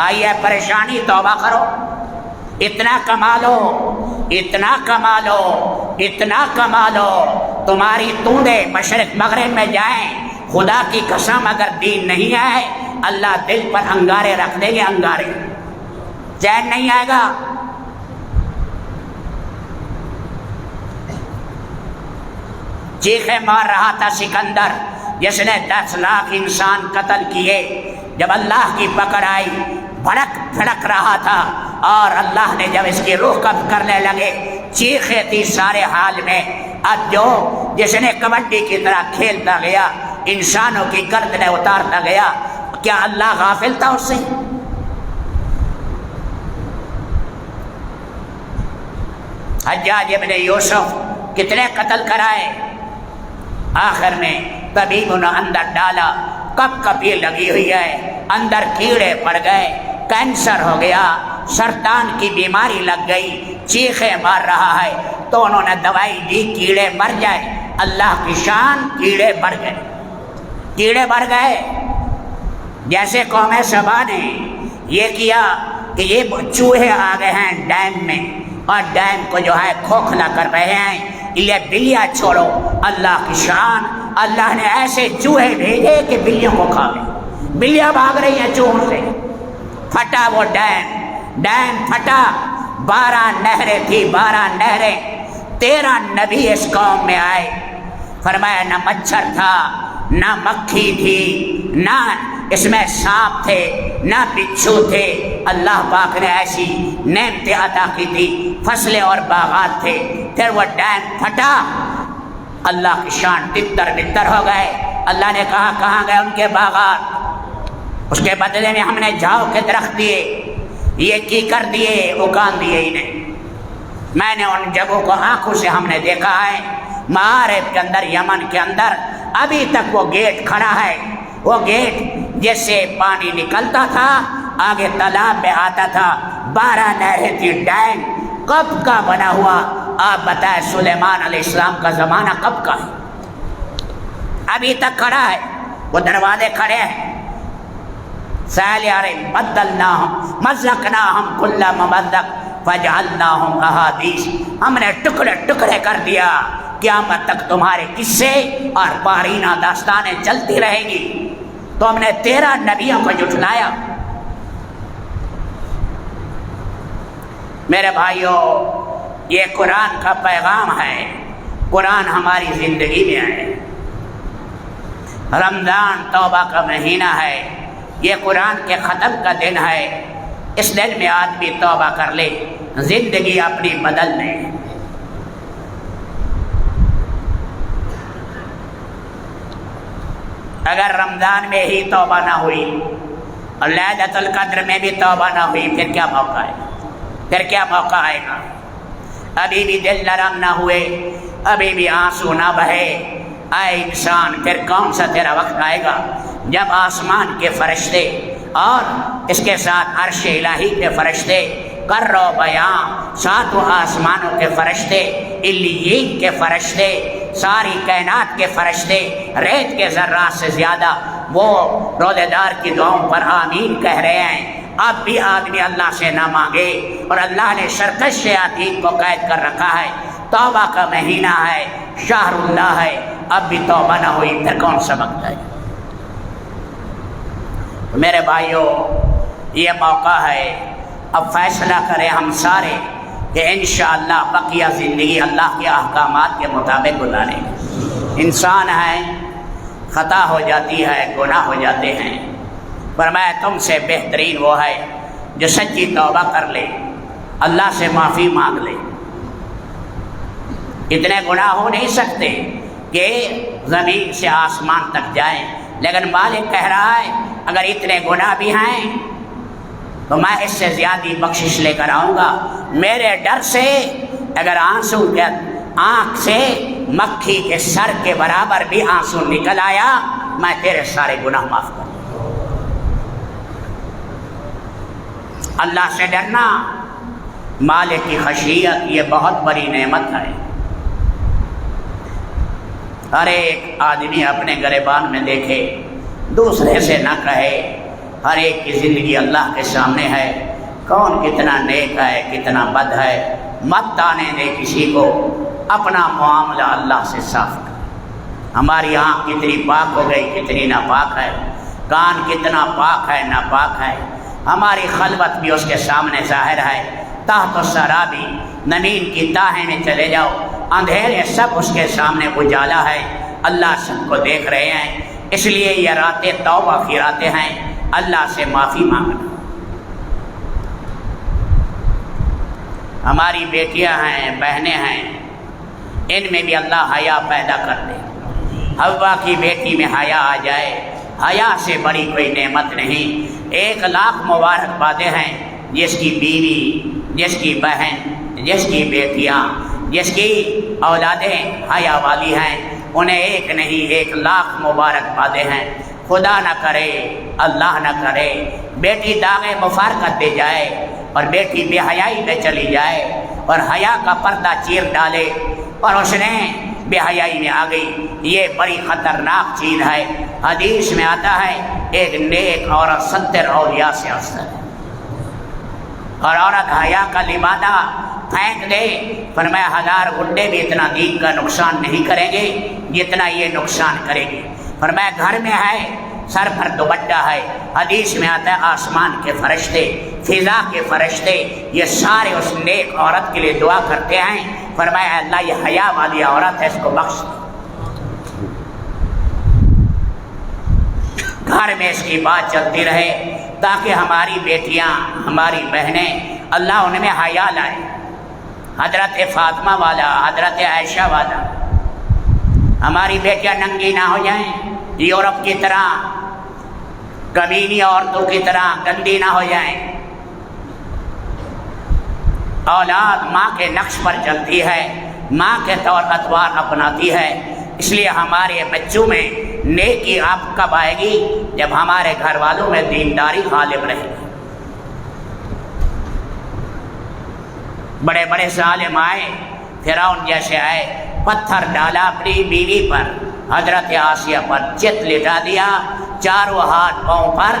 آئیے پریشانی توبہ کرو، اتنا کما لو اتنا کما لو اتنا کما لو، تمہاری توندیں مشرق مغرب میں جائیں، خدا کی قسم اگر دین نہیں ہے اللہ دل پر انگارے رکھ دیں گے، انگارے، چین نہیں آئے گا۔ چیخے مار رہا تھا سکندر جس نے 10 لاکھ انسان قتل کیے، جب اللہ کی پکڑ آئی بھڑک بھڑک رہا تھا، اور اللہ نے جب اس کی روح قبض کرنے لگے چیخے تھی سارے حال میں۔ اب جو جس نے کبڈی کی طرح کھیلتا گیا، انسانوں کی گردنیں اتارتا گیا، کیا اللہ غافل تھا اس سے؟ حجاج ابن یوسف کتنے قتل کرائے، آخر میں طبیب نے اندر ڈالا، کپ کپی لگی ہوئی ہے، اندر کیڑے پڑ گئے، کینسر ہو گیا، سرطان کی بیماری لگ گئی، چیخے مار رہا ہے، تو انہوں نے دوائی دی کیڑے مر جائے۔ اللہ کی شان، کیڑے بڑھ گئے، کیڑے بڑھ گئے۔ جیسے قوم سبا نے یہ کیا کہ یہ چوہے آ گئے ہیں ڈیم میں، اور ڈیم کو جو ہے کھوکھلا کر رہے ہیں، یہ بلیاں چھوڑو۔ اللہ کی شان، اللہ نے ایسے چوہے بھیجے کہ بلیوں کو کھا گئے، بلیاں بھاگ رہی ہیں چوہوں سے۔ پھٹا وہ ڈیم پھٹا، 12 نہریں تھی، 12 نہریں، 13 نبی اس قوم میں آئے، فرمایا نہ مچھر تھا، نہ مکھی تھی، نہ اس میں سانپ تھے، نہ بچھو تھے۔ اللہ پاک نے ایسی نعمتیں عطا کی تھی، فصلیں اور باغات تھے۔ پھر وہ ڈیم پھٹا، اللہ کی شان تتر بتر ہو گئے۔ اللہ نے کہا کہاں گئے ان کے باغات؟ اس کے بدلے میں ہم نے جھاؤ کے درخت دیے، یہ کی کر دیے، اگان دیے انہیں۔ میں نے ان جگہوں کو آنکھوں سے ہم نے دیکھا ہے، معارف کے اندر، یمن کے اندر ابھی تک وہ گیٹ کھڑا ہے، وہ گیٹ جس سے پانی نکلتا تھا آگے تالاب میں آتا تھا، 12 نہریں تھی، ڈیم کب کا بنا ہوا؟ آپ بتائیں سلیمان علیہ السلام کا زمانہ کب کا ہے؟ ابھی تک کھڑا ہے، وہ دروازے کھڑے ہیں۔ بدلناہم مزقناہم کل ممزق فجعلناہم احادیث، ہم نے ٹکڑے ٹکڑے کر دیا، قیامت تک تمہارے قصے اور پارینہ داستانیں چلتی رہے گی۔ تو ہم نے 13 نبیوں کو جھٹلایا۔ میرے بھائیوں، یہ قرآن کا پیغام ہے، قرآن ہماری زندگی میں ہے۔ رمضان توبہ کا مہینہ ہے، یہ قرآن کے ختم کا دن ہے۔ اس دن میں آدمی توبہ کر لے، زندگی اپنی بدل لے۔ اگر رمضان میں ہی توبہ نہ ہوئی اور لیلۃ القدر میں بھی توبہ نہ ہوئی، پھر کیا موقع ہے؟ پھر کیا موقع آئے گا؟ ابھی بھی دل نرم نہ ہوئے، ابھی بھی آنسو نہ بہے، اے انسان پھر کون سا تیرا وقت آئے گا جب آسمان کے فرشتے اور اس کے ساتھ عرش الہی کے فرشتے، کر و بیاں، 7 آسمانوں کے فرشتے، علیین کے فرشتے، ساری کائنات کے فرشتے، ریت کے ذرات سے زیادہ وہ روزے دار کی دعاؤں پر آمین کہہ رہے ہیں، اب بھی آدمی اللہ سے نہ مانگے، اور اللہ نے شرکش شیاطین کو قید کر رکھا ہے، توبہ کا مہینہ ہے، شہر اللہ ہے، اب بھی توبہ نہ ہوئی پھر کون سبق جائے؟ میرے بھائیوں، یہ موقع ہے، اب فیصلہ کریں ہم سارے کہ انشاءاللہ بقیہ زندگی اللہ کے احکامات کے مطابق گزاریں۔ انسان ہے، خطا ہو جاتی ہے، گناہ ہو جاتے ہیں، فرمایا تم سے بہترین وہ ہے جو سچی توبہ کر لے، اللہ سے معافی مانگ لے۔ اتنے گناہ ہو نہیں سکتے کہ زمین سے آسمان تک جائیں، لیکن مالک کہہ رہا ہے اگر اتنے گناہ بھی ہیں تو میں اس سے زیادہ بخشش لے کر آؤں گا۔ میرے ڈر سے اگر آنسو کے آنکھ سے مکھی کے سر کے برابر بھی آنسو نکل آیا، میں تیرے سارے گناہ معاف کروں۔ اللہ سے ڈرنا، مالک کی خشیت، یہ بہت بڑی نعمت ہے۔ ہر ایک آدمی اپنے گریبان میں دیکھے، دوسرے سے نہ کہے، ہر ایک کی زندگی اللہ کے سامنے ہے، کون کتنا نیک ہے کتنا بد ہے، مت تانے دے کسی کو، اپنا معاملہ اللہ سے صاف کر۔ ہماری آنکھ کتنی پاک ہو گئی کتنی ناپاک ہے، کان کتنا پاک ہے ناپاک ہے، ہماری خلوت بھی اس کے سامنے ظاہر ہے، تحت الثری بھی، زمین کی تاہیں میں چلے جاؤ، اندھیرے سب اس کے سامنے اجالا ہے، اللہ سب کو دیکھ رہے ہیں۔ اس لیے یہ راتیں توبہ کی راتیں ہیں، اللہ سے معافی مانگنا۔ ہماری بیٹیاں ہیں، بہنیں ہیں، ان میں بھی اللہ حیا پیدا کر دے۔ حوا کی بیٹی میں حیا آ جائے، حیا سے بڑی کوئی نعمت نہیں۔ 1,00,000 مبارکبادیں ہیں جس کی بیوی، جس کی بہن، جس کی بیٹیاں، جس کی اولادیں حیا والی ہیں، انہیں ایک نہیں 1,00,000 مبارکبادیں ہیں۔ خدا نہ کرے، اللہ نہ کرے، بیٹی داغ مفارقت دے جائے اور بیٹی بے حیائی میں چلی جائے اور حیا کا پردہ چیر ڈالے اور اس نے بے حیائی میں آ گئی، یہ بڑی خطرناک چیز ہے۔ حدیث میں آتا ہے ایک نیک عورت 70 اولیاء سے افضل ہے، اور عورت حیا کا لبادہ پھینک دے، فرمایا 1000 گنڈے بھی اتنا دین کا نقصان نہیں کریں گے جتنا یہ نقصان کرے گی۔ فرمایا گھر میں ہے، سر پر دوپٹہ ہے، حدیث میں آتا ہے آسمان کے فرشتے، فضا کے فرشتے، یہ سارے اس نیک عورت کے لیے دعا کرتے ہیں، فرمایا اللہ یہ حیا والی عورت ہے، اس کو بخش دے۔ گھر میں اس کی بات چلتی رہے تاکہ ہماری بیٹیاں، ہماری بہنیں، اللہ ان میں حیا لائے۔ حضرت فاطمہ والا، حضرت عائشہ والا، ہماری بیٹیاں ننگی نہ ہو جائیں، یورپ کی طرح، کمینی عورتوں کی طرح گندی نہ ہو جائیں۔ اولاد ماں کے نقش پر چلتی ہے، ماں کے طور اطوار اپناتی ہے، اس لیے ہمارے بچوں میں نیکی آپ کب آئے گی؟ جب ہمارے گھر والوں میں دینداری غالب رہے گی۔ بڑے بڑے ظالم آئے، فرعون جیسے آئے، پتھر ڈالا اپنی بیوی پر، حضرت آسیہ پر، چت لٹا دیا، چاروں ہاتھ پاؤں پر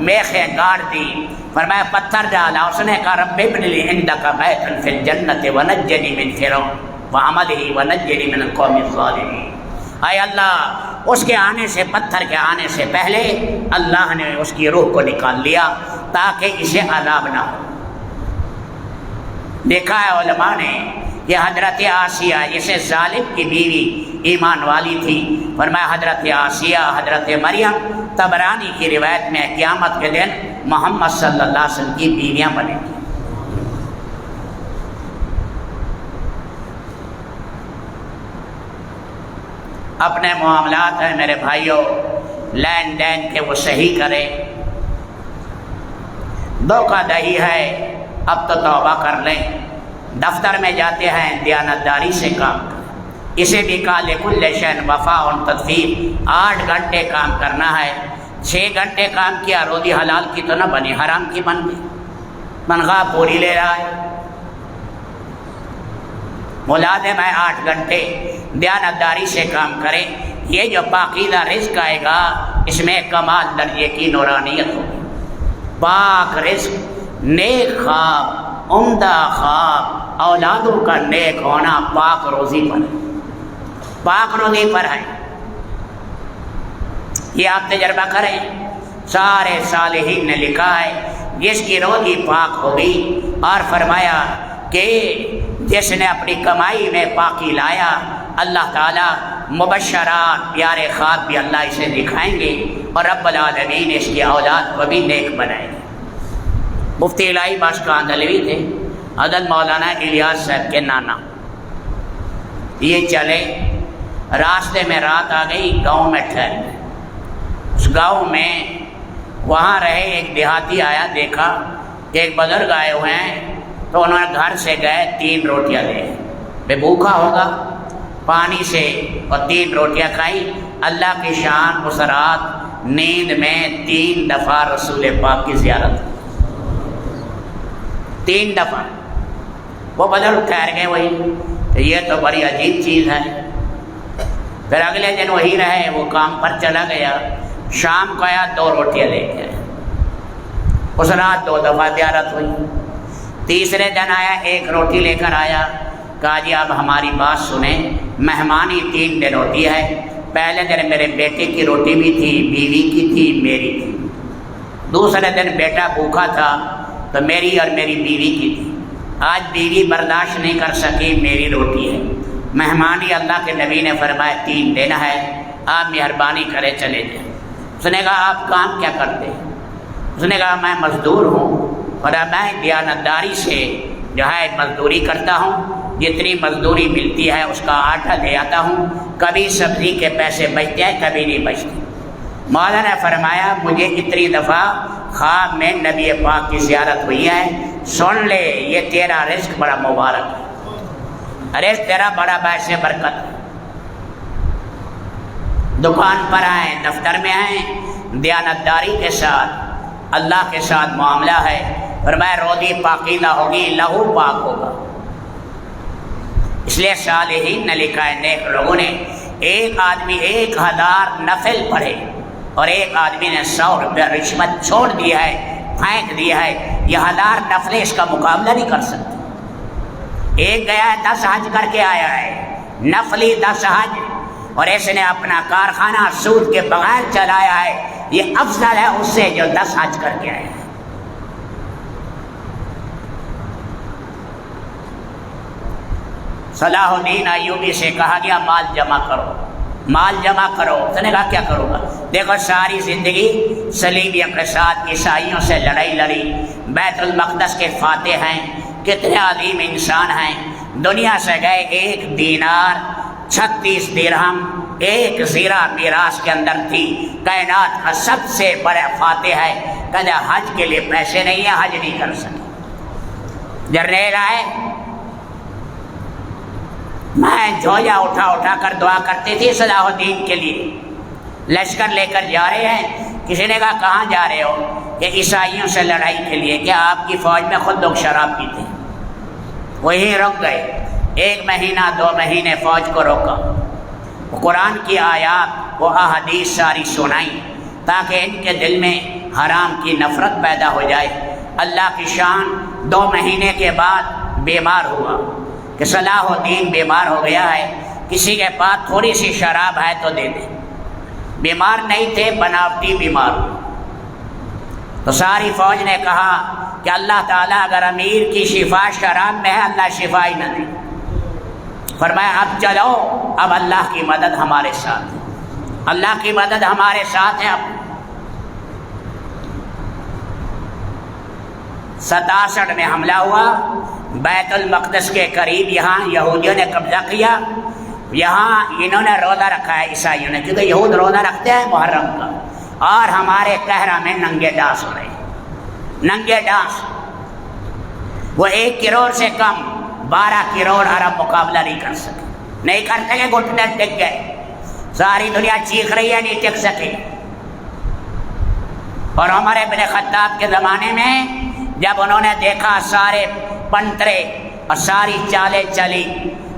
میخیں گاڑ دی، فرمایا پتھر ڈالا، اس نے کہا رب ابن لی عندک بیتا فی الجنت ونجنی من فرعون وعملہ ونجنی من القوم الظالمین۔ اے اللہ، اس کے آنے سے، پتھر کے آنے سے پہلے اللہ نے اس کی روح کو نکال لیا تاکہ اسے عذاب نہ ہو۔ دیکھا ہے علماء نے کہ حضرت آسیہ جسے ظالم کی بیوی ایمان والی تھی، فرمایا حضرت آسیہ، حضرت مریم، طبرانی کی روایت میں قیامت کے دن محمد صلی اللہ علیہ وسلم کی بیویاں بنیں گی۔ اپنے معاملات ہیں میرے بھائیوں، لین دین کے وہ صحیح کرے۔ دھوکہ دہی ہے، اب تو توبہ کر لیں۔ دفتر میں جاتے ہیں، دیانتداری سے کام کریں۔ اسے بھی کہا لکل شیء وفاء تدفیر، 8 گھنٹے کام کرنا ہے، 6 گھنٹے کام کیا، روزی حلال کی تو نہ بنی، حرام کی بن گئی، تنخواہ پوری لے رہا ہے۔ ملازم ہے 8 گھنٹے، دیانتداری سے کام کریں، یہ جو پاکیزہ رزق آئے گا اس میں کمال درجے کی نورانیت ہوگی۔ پاک رزق، نیک خواب، عمدہ خواب، اولادوں کا نیک ہونا پاک روزی پر ہے، پاک روزی پر ہے۔ یہ آپ تجربہ کریں، سارے صالحین نے لکھا ہے جس کی روزی پاک ہوگی، اور فرمایا کہ جس نے اپنی کمائی میں پاکی لایا، اللہ تعالیٰ مبشرات پیارے خواب بھی اللہ اسے دکھائیں گے، اور رب العالمین اس کی اولاد کو بھی نیک بنائیں گے۔ مفتی الہی بخش کاندھلوی تھے، حضرت مولانا الیاس صاحب کے نانا۔ یہ چلے، راستے میں رات آ گئی، گاؤں میں ٹھہر گئے۔ اس گاؤں میں وہاں رہے، ایک دیہاتی آیا، دیکھا کہ ایک بزرگ آئے ہوئے ہیں، تو انہوں نے گھر سے گئے 3 روٹیاں لے، بے بھوکا ہوگا، پانی سے اور 3 روٹیاں کھائی۔ اللہ کی شان، اس رات نیند میں 3 دفعہ رسول پاک کی زیارت، 3 دفعہ۔ وہ بزرگ ٹھہر گئے وہی، یہ تو بڑی عجیب چیز ہے۔ پھر اگلے دن وہی رہے، وہ کام پر چلا گیا، شام کو آیا 2 روٹیاں لے کے آیا۔ اس رات 2 دفعہ زیارت ہوئی۔ تیسرے دن آیا، 1 روٹی لے کر آیا، کہا جی اب ہماری بات سنیں، مہمانی 3 دن ہوتی ہے، پہلے دن میرے بیٹے کی روٹی بھی تھی، بیوی کی تھی، میری تھی۔ دوسرے دن بیٹا بھوکا تھا تو میری اور میری بیوی کی تھی، آج بیوی برداشت نہیں کر سکی، میری روٹی ہے۔ مہمانی اللہ کے نبی نے فرمایا 3 دن ہے، آپ مہربانی کرے چلے جائیں۔ اس نے کہا آپ کام کیا کرتے ہیں؟ اس نے کہا میں مزدور ہوں، اور میں دیانتداری سے جو ہے مزدوری کرتا ہوں، جتنی مزدوری ملتی ہے اس کا آٹا لے آتا ہوں، کبھی سبزی کے پیسے بچتے ہیں، کبھی نہیں بچتے۔ مولا نے فرمایا مجھے اتنی دفعہ خواب میں نبی پاک کی زیارت ہوئی ہے، سن لے یہ تیرا رزق بڑا مبارک ہے، رزق تیرا بڑا باعث برکت ہے۔ دکان پر آئیں، دفتر میں آئیں، دیانتداری کے ساتھ اللہ کے ساتھ معاملہ ہے، فرمایا روزی پاکیزہ ہوگی، لہو پاک ہوگا۔ اس لیے صالحین نے لکھا ہے، نیک لوگوں نے، ایک آدمی 1000 نفل پڑھے اور ایک آدمی نے 100 روپیہ رشوت چھوڑ دیا ہے، پھینک دیا ہے، یہ 1000 نفلیں اس کا مقابلہ نہیں کر سکتے۔ ایک گیا ہے 10 حج کر کے آیا ہے، نفلی 10 حج، اور اس نے اپنا کارخانہ سود کے بغیر چلایا ہے، یہ افضل ہے اس سے جو 10 حج کر کے آیا ہے۔ صلاح الدین ایوبی سے کہا گیا مال جمع کرو، مال جمع کرو۔ اس نے کہا کیا کروں گا؟ دیکھو ساری زندگی صلیبیوں کے ساتھ عیسائیوں سے لڑائی لڑی، بیت المقدس کے فاتح ہیں، کتنے عظیم انسان ہیں، دنیا سے گئے 1 دینار 36 درہم، 1 زیرہ میراث کے اندر تھی، کائنات کا سب سے بڑا فاتح ہے، کہتے حج کے لیے پیسے نہیں ہیں، حج نہیں کر سکے۔ جرنیل آئے، میں جھولا اٹھا اٹھا کر دعا کرتی تھی صلاح الدین کے لیے، لشکر لے کر جا رہے ہیں، کسی نے کہا کہاں جا رہے ہو؟ کہ عیسائیوں سے لڑائی کے لیے۔ کیا آپ کی فوج میں خود لوگ شراب پیتے؟ وہیں رک گئے، 1 مہینہ 2 مہینے فوج کو روکا، قرآن کی آیات وہ احادیث ساری سنائی تاکہ ان کے دل میں حرام کی نفرت پیدا ہو جائے۔ اللہ کی شان 2 مہینے کے بعد بیمار ہوا کہ صلاح الدین بیمار ہو گیا ہے، کسی کے پاس تھوڑی سی شراب ہے تو دے دیں۔ بیمار نہیں تھے، بناوٹی بیمار ہوئے۔ تو ساری فوج نے کہا کہ اللہ تعالیٰ اگر امیر کی شفا شراب میں ہے، اللہ شفا ہی نہ دے۔ فرمایا اب چلو، اب اللہ کی مدد ہمارے ساتھ ہے، اللہ کی مدد ہمارے ساتھ ہے۔ اب 67 میں حملہ ہوا، بیت المقدس کے قریب یہاں یہودیوں نے قبضہ کیا، یہاں انہوں نے روزہ رکھا ہے عیسائیوں نے، کیونکہ یہود روزہ رکھتے ہیں محرم کا، اور ہمارے قہرہ میں ننگے ڈانس ہو رہے ہیں، ننگے ڈانس۔ وہ 1 کروڑ سے کم 12 کروڑ عرب مقابلہ نہیں کر سکے، نہیں کر سکے، گھٹنے ٹک گئے، ساری دنیا چیخ رہی ہے نہیں ٹک سکے۔ اور عمر بن خطاب کے زمانے میں جب انہوں نے دیکھا سارے پنترے اور ساری چالیں چلی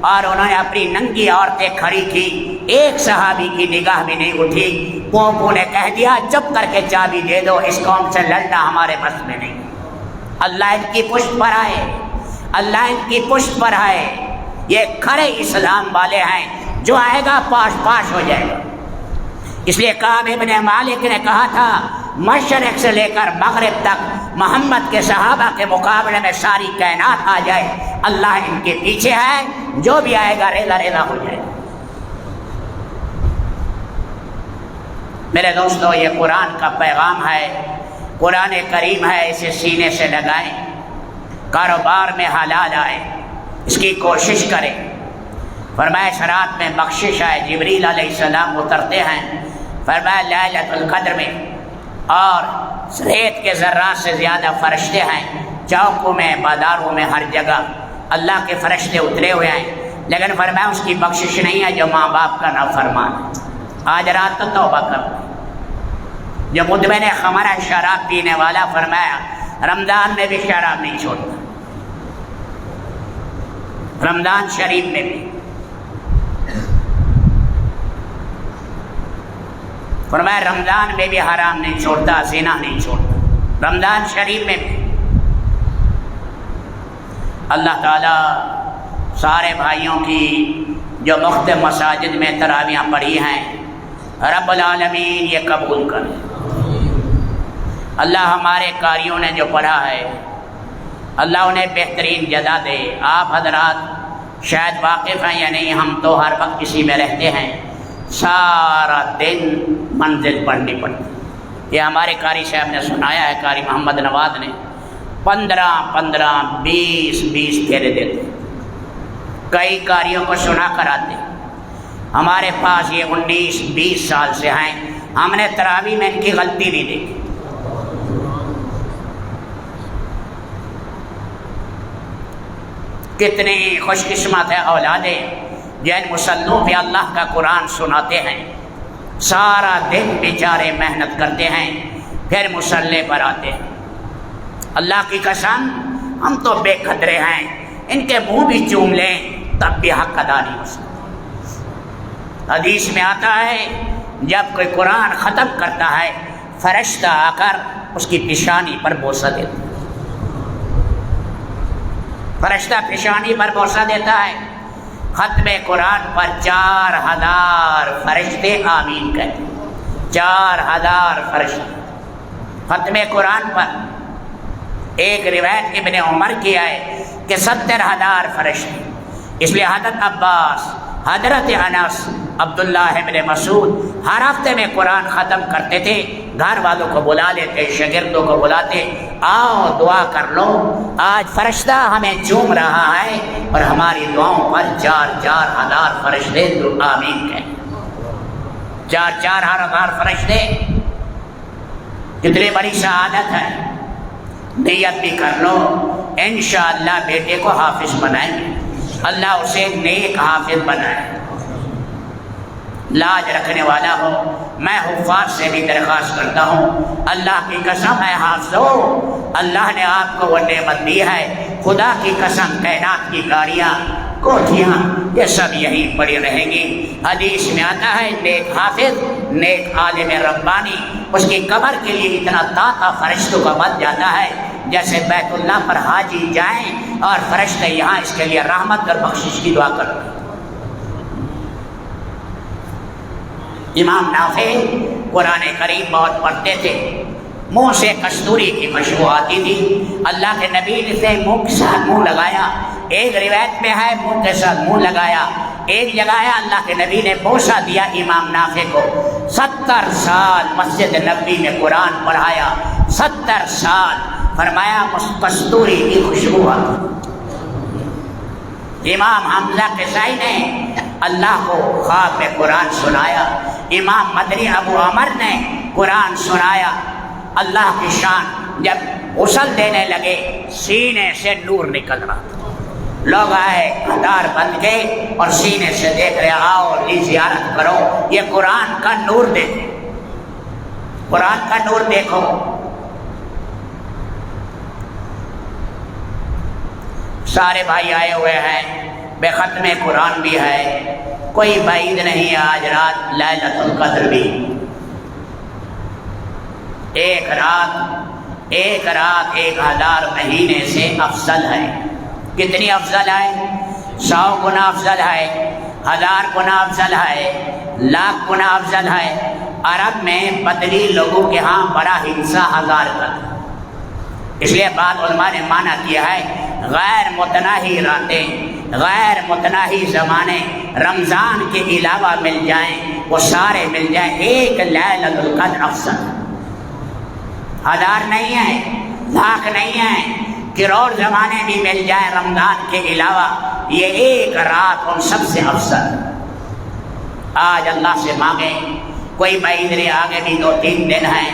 اور انہوں نے اپنی ننگی عورتیں کھڑی کی، ایک صحابی کی نگاہ بھی نہیں اٹھی۔ پوپو نے کہہ دیا چپ کر کے چابی دے دو، اس قوم سے لڑنا ہمارے بس میں نہیں۔ اللہ ان کی پشت پر آئے، اللہ ان کی پشت پر آئے۔ یہ کھڑے اسلام والے ہیں، جو آئے گا پاش پاش ہو جائے گا۔ اس لیے کعب ابن مالک نے کہا تھا مشرق سے لے کر مغرب تک محمد کے صحابہ کے مقابلے میں ساری کائنات آ جائے، اللہ ان کے پیچھے ہے، جو بھی آئے گا ریلا ریلا ہو جائے گا۔ میرے دوستو، یہ قرآن کا پیغام ہے، قرآن کریم ہے، اسے سینے سے لگائیں، کاروبار میں حلال آئے، اس کی کوشش کریں۔ فرمایا شرات میں بخشش ہے، جبریل علیہ السلام اترتے ہیں، فرمایا لیلۃ القدر میں، اور ریت کے ذرات سے زیادہ فرشتے ہیں، چوکوں میں، بازاروں میں، ہر جگہ اللہ کے فرشتے اترے ہوئے ہیں، لیکن فرمایا اس کی بخشش نہیں ہے جو ماں باپ کا نافرمان ہے۔ آج رات تو توبہ کر، جو مدمن خمر ہے، شراب پینے والا، فرمایا رمضان میں بھی شراب نہیں چھوڑتا، رمضان شریف میں بھی، فرمایا رمضان میں بھی حرام نہیں چھوڑتا، زنا نہیں چھوڑتا، رمضان شریف میں بھی۔ اللہ تعالیٰ سارے بھائیوں کی جو مختلف مساجد میں تراویحاں پڑھی ہیں، رب العالمین یہ قبول کرے۔ اللہ ہمارے قاریوں نے جو پڑھا ہے، اللہ انہیں بہترین جزا دے۔ آپ حضرات شاید واقف ہیں یا نہیں، ہم تو ہر وقت اسی میں رہتے ہیں، سارا دن منزل پڑھنی پڑتی۔ یہ ہمارے قاری صاحب نے سنایا ہے، قاری محمد نواز نے 15 20 پھیرے دیتے، کئی قاریوں کو سنا کراتے۔ ہمارے پاس یہ 19-20 سال سے ہیں، ہم نے تراویح میں ان کی غلطی نہیں دیکھی۔ کتنی خوش قسمت ہے اولادیں جن مسلوں پہ اللہ کا قرآن سناتے ہیں، سارا دن بیچارے محنت کرتے ہیں، پھر مسلح پر آتے ہیں۔ اللہ کی قسم ہم تو بے قدرے ہیں، ان کے منہ بھی چوم لیں تب بھی حق ادا نہیں ہو سکتا۔ حدیث میں آتا ہے جب کوئی قرآن ختم کرتا ہے، فرشتہ آ کر اس کی پیشانی پر بوسہ دیتا ہے، فرشتہ پیشانی پر بوسہ دیتا ہے۔ ختم قرآن پر 4000 فرشتے آمین کہتے ہیں، 4000 فرشتے ختم قرآن پر۔ ایک روایت ابن عمر کی ہے کہ 70,000 فرشتے۔ اس لیے حضرت عباس، حضرت انس، عبداللہ ابن مسعود ہر ہفتے میں قرآن ختم کرتے تھے، گھر والوں کو بلا لیتے، شاگردوں کو بلاتے، آؤ دعا کر لو، آج فرشتہ ہمیں چوم رہا ہے اور ہماری دعاؤں پر 4000 فرشتے آمین کہیں۔ 4000 فرشتے، کتنی بڑی سعادت ہے۔ نیت بھی کر لو، انشاءاللہ بیٹے کو حافظ بنائیں گے، اللہ اسے نیک حافظ بنائے، لاج رکھنے والا ہو۔ میں حفاظ سے بھی درخواست کرتا ہوں، اللہ کی قسم ہے حافظو، اللہ نے آپ کو وہ نعمت دی ہے، خدا کی قسم کائنات کی گاڑیاں، کوٹھیاں، یہ سب یہیں پڑی رہیں گی۔ حدیث میں آتا ہے نیک حافظ، نیک عالم ربانی، اس کی قبر کے لیے اتنا طاقہ فرشتوں کا بن جاتا ہے جیسے بیت اللہ پر حاجی جائیں اور فرشتے یہاں اس کے لیے رحمت اور بخشش کی دعا کرتے ہیں۔ امام نافع قرآن کریم بہت پڑھتے تھے، منہ سے کستوری کی خوشبو آتی تھی، اللہ کے نبی سے منہ کے ساتھ منہ لگایا، ایک روایت میں ہے منہ کے ساتھ منہ لگایا، ایک جگہ ہے اللہ کے نبی نے بوسہ دیا امام نافع کو۔ 70 سال مسجد نبوی میں قرآن پڑھایا، 70 سال، فرمایا کستوری کی خوشبو آتی۔ امام حمزہ کسائی نے اللہ کو خواب میں قرآن سنایا، امام مدنی ابو عمر نے قرآن سنایا۔ اللہ کی شان، جب غسل دینے لگے سینے سے نور نکل رہا تھا، لوگ آئے قطار بند کے اور سینے سے دیکھ رہے، آؤ لی زیارت کرو، یہ قرآن کا نور دیکھو، قرآن کا نور دیکھو۔ سارے بھائی آئے ہوئے ہیں، بے ختم قرآن بھی ہے، کوئی بعید نہیں آج رات لیلۃ القدر بھی، ایک رات 1000 مہینے سے افضل ہے۔ کتنی افضل ہے؟ 100 گنا افضل ہے، 1000 گنا افضل ہے، 1,00,000 گنا افضل ہے۔ عرب میں بدلی لوگوں کے ہاں بڑا حصہ 1000 کا تھا، اس لیے بعض علماء نے معنی کیا ہے غیر متناہی راتیں، غیر متناہی زمانے رمضان کے علاوہ مل جائیں، وہ سارے مل جائیں، ایک لیلۃ القدر افضل۔ 1000 نہیں ہے، 1,00,000 نہیں ہے، کروڑ زمانے بھی مل جائیں رمضان کے علاوہ، یہ ایک رات ان سب سے افضل۔ آج اللہ سے مانگیں، کوئی بعید نہیں، آگے بھی 2-3 دن ہیں،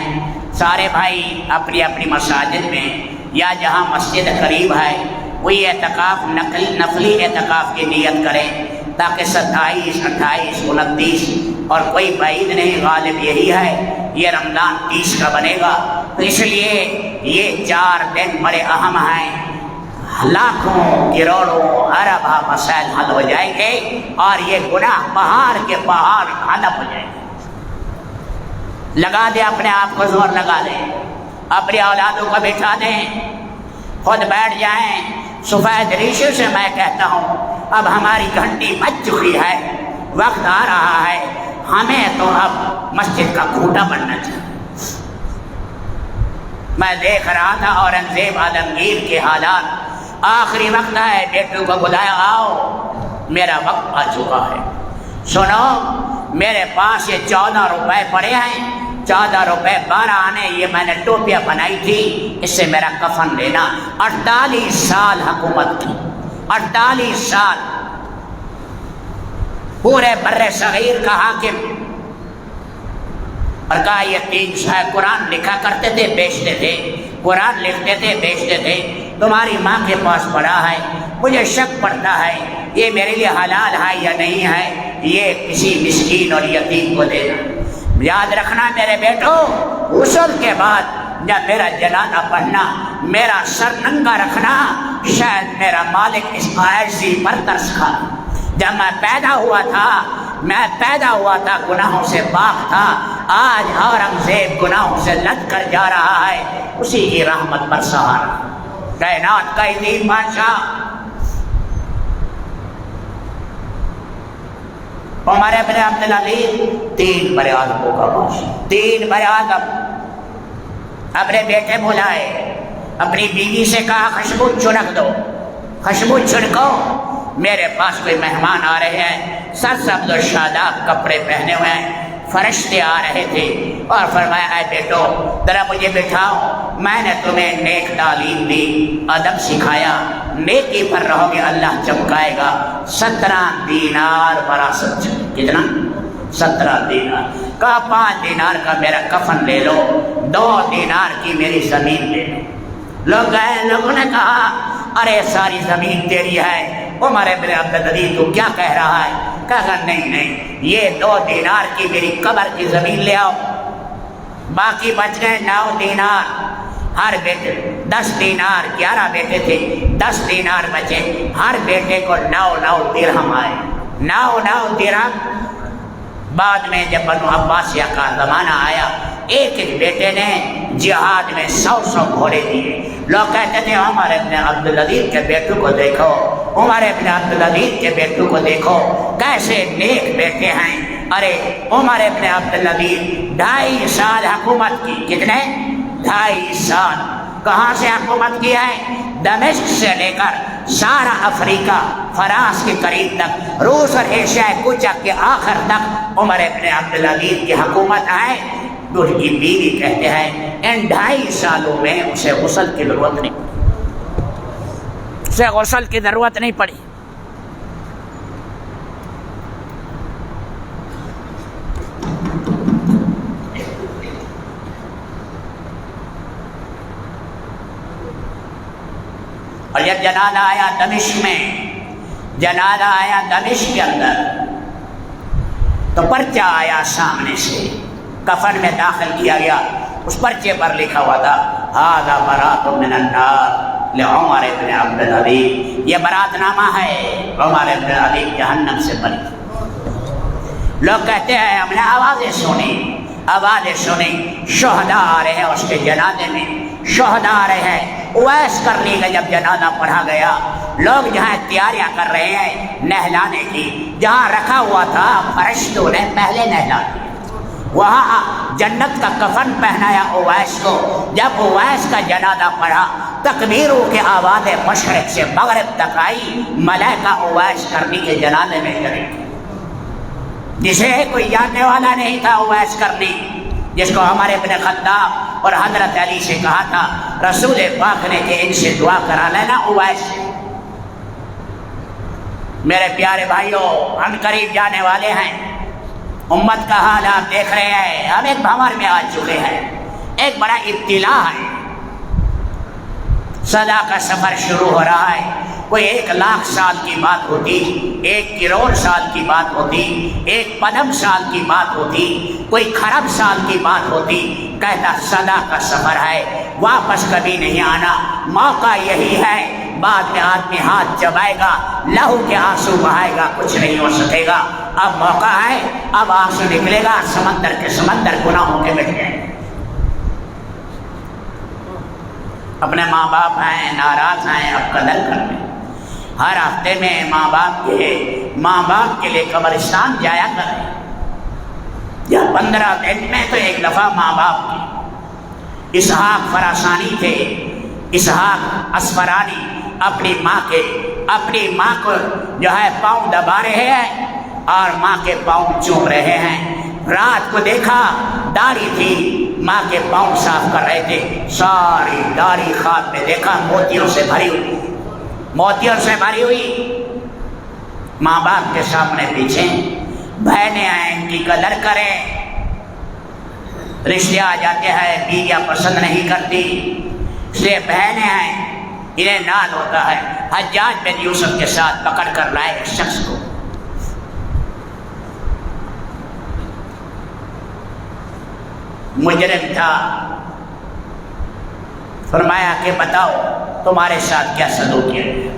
سارے بھائی اپنی اپنی مساجد میں یا جہاں مسجد قریب ہے وہی اعتکاف نفلی اعتکاف کی نیت کریں، تاکہ 27، 28، 29 اور کوئی بعید نہیں، غالب یہی ہے یہ رمضان 30 کا بنے گا، تو اس لیے یہ 4 دن بڑے اہم ہیں، لاکھوں کروڑوں ارباں مسائل حل ہو جائیں گے اور یہ گناہ پہاڑ کے پہاڑ ختم ہو جائیں گے۔ لگا دیں اپنے آپ کو، زور لگا دیں، اپنی اولادوں کو بٹھا دیں، خود بیٹھ جائیں۔ سفید ریشوں سے میں کہتا ہوں اب ہماری گھنٹی بج چکی ہے، وقت آ رہا ہے، ہمیں تو اب مسجد کا کھوٹا بننا چاہیے۔ میں دیکھ رہا تھا اورنگزیب عالمگیر کے حالات، آخری وقت ہے، بیٹوں کو بلایا، آؤ میرا وقت آ چکا ہے، سنو میرے پاس یہ 14 روپے پڑے ہیں، 14 روپے 12 آنے، یہ میں نے ٹوپیاں بنائی تھی، اس سے میرا کفن لینا۔ 48 سال حکومت کی، 48 سال پورے بر صغیر کا حاکم، اور کہا یہ 300 قرآن لکھا کرتے تھے، بیچتے تھے، قرآن لکھتے تھے، بیچتے تھے، تمہاری ماں کے پاس پڑا ہے، مجھے شک پڑتا ہے یہ میرے لیے حلال ہے یا نہیں ہے، یہ کسی مسکین اور یتیم کو دینا۔ یاد رکھنا میرے بیٹو، غسل کے بعد جب میرا جنازہ پڑھنا، میرا سر ننگا رکھنا، شاید میرا مالک اس عاجزی پر ترس کھا۔ جب میں پیدا ہوا تھا گناہوں سے پاک تھا، آج اورنگزیب گناہوں سے لد کر جا رہا ہے، اسی کی رحمت پر سہارا، کائنات کا عظیم بادشاہ عمر بن عبدالعزیز 3 بر اعظموں کا بادشاہ، 3 بر اعظم، اپنے بیٹے بلائے، اپنی بیوی سے کہا خوشبو چھڑک دو، خوشبو چھڑکو، میرے پاس کوئی مہمان آ رہے ہیں، سرسبز و شاداب کپڑے پہنے ہوئے ہیں، فرشتے آ رہے تھے، اور فرمایا اے بیٹو ذرا مجھے بٹھاؤ، میں نے تمہیں نیک تعلیم دی، ادب سکھایا، نیکی پر رہو گے اللہ چمکائے گا۔ 17 دینار وراثت، کتنا؟ 17 دینار، کہا 5 دینار کا میرا کفن لے لو، 2 دینار کی میری زمین لے لو۔ لوگ گئے، لوگوں نے کہا ارے ساری زمین تیری ہے، عمر بن عبدالعزیز تو کیا کہہ رہا ہے؟ کہا نہیں، یہ 2 دینار کی میری قبر کی زمین لے آؤ، باقی بچ گئے 9 دینار، ہر بیٹے 10 دینار، 11 بیٹے تھے، 10 دینار بچے، ہر بیٹے کو 9 درہم آئے، 9 درہم۔ بعد میں جب بنو عباسیہ کا زمانہ آیا، ایک بیٹے نے جہاد میں 100 گھوڑے دیے، لوگ کہتے تھے عمر ابن عبدالعزیز کے بیٹوں کو دیکھو، عمر ابن عبدالعزیز کے بیٹوں کو دیکھو، کیسے نیک بیٹے ہیں۔ ارے عمر ابن عبدالعزیز 2.5 سال حکومت کی، کتنے؟ 2.5 سال، کہاں سے حکومت کی ہے؟ دمشق سے لے کر سارا افریقہ، فرانس کے قریب تک، روس اور ایشیا کوچک کے آخر تک عمر ابن عبدالعزیز کی حکومت ہے۔ اس کی بیوی کہتے ہیں ان 2.5 سالوں میں اسے غسل کی ضرورت نہیں پڑی، اسے غسل کی ضرورت نہیں پڑی۔ اور جب جنازہ آیا دمشق میں، جنازہ آیا دمشق کے اندر، تو پرچہ آیا سامنے سے، کفن میں داخل کیا گیا، اس پرچے پر لکھا ہوا تھا ھذا برات من النار لعمر بن عبدالعزیز، یہ برات نامہ ہے، عمر بن عبدالعزیز جہنم سے بری۔ لوگ کہتے ہیں ہم نے آوازیں سنی شہداء آ رہے ہیں اس کے جنازے میں، شہداء آ رہے ہیں۔ اویس کرنی کا جب جنازہ پڑھا گیا، لوگ جہاں تیاریاں کر رہے ہیں نہلانے کی، جہاں رکھا ہوا تھا فرشتوں نے پہلے نہلا دیا، وہاں جنت کا کفن پہنایا اویس کو۔ جب اویس کا جنازہ پڑھا، تکبیروں کے آوازیں مشرق سے مغرب تک آئی، ملائکہ اویس کرنی کے جنازے میں چلی، جسے کوئی جاننے والا نہیں تھا اویس کرنی، جس کو ہمارے ابن خطاب اور حضرت علی سے کہا تھا رسول پاک نے کہ ان سے دعا کرا لینا اویس سے۔ میرے پیارے بھائیوں، ہم قریب جانے والے ہیں، امت کا حال آپ دیکھ رہے ہیں، ہم ایک بھنور میں آ چکے ہیں، ایک بڑا ابتلا ہے، سزا کا سفر شروع ہو رہا ہے۔ کوئی 1,00,000 سال کی بات ہوتی، 1 کروڑ سال کی بات ہوتی، 1 پدم سال کی بات ہوتی، کوئی کھرب سال کی بات ہوتی، کہتا سزا کا سفر ہے، واپس کبھی نہیں آنا، موقع یہی ہے۔ بعد میں آدمی ہاتھ چبائے گا، لہو کے آنسو بہائے گا، کچھ نہیں ہو سکے گا، اب موقع ہے، اب آنسو نکلے گا، سمندر کے سمندر گناہوں کے مٹ جائیں گے۔ اپنے ماں باپ ہیں، ناراض ہیں، اب قدر کر لیں۔ ہر ہفتے میں ماں باپ کے لیے قبرستان جایا کریں، یا 15 دن میں تو ایک دفعہ ماں باپ کی۔ اسحاق خراسانی تھے، اسحاق اسفرانی اپنی ماں کو جو ہے پاؤں دبا رہے ہیں اور ماں کے پاؤں چوم رہے ہیں۔ رات کو دیکھا، داڑھی تھی، ماں کے پاؤں صاف کر رہے تھے، ساری داڑھی خواب میں دیکھا موتیوں سے بھری ہوئی۔ ماں باپ کے سامنے پیچھے بہنیں ہیں، ان کی قدر کریں، رشتے آ جاتے ہیں، بیویاں پسند نہیں کرتی، اس لیے بہنیں ہیں، انہیں ناز ہوتا ہے۔ حجاج بن یوسف کے ساتھ پکڑ کر لائے ایک شخص کو، مجرم تھا، فرمایا کہ بتاؤ تمہارے ساتھ کیا سلوک کیا گیا؟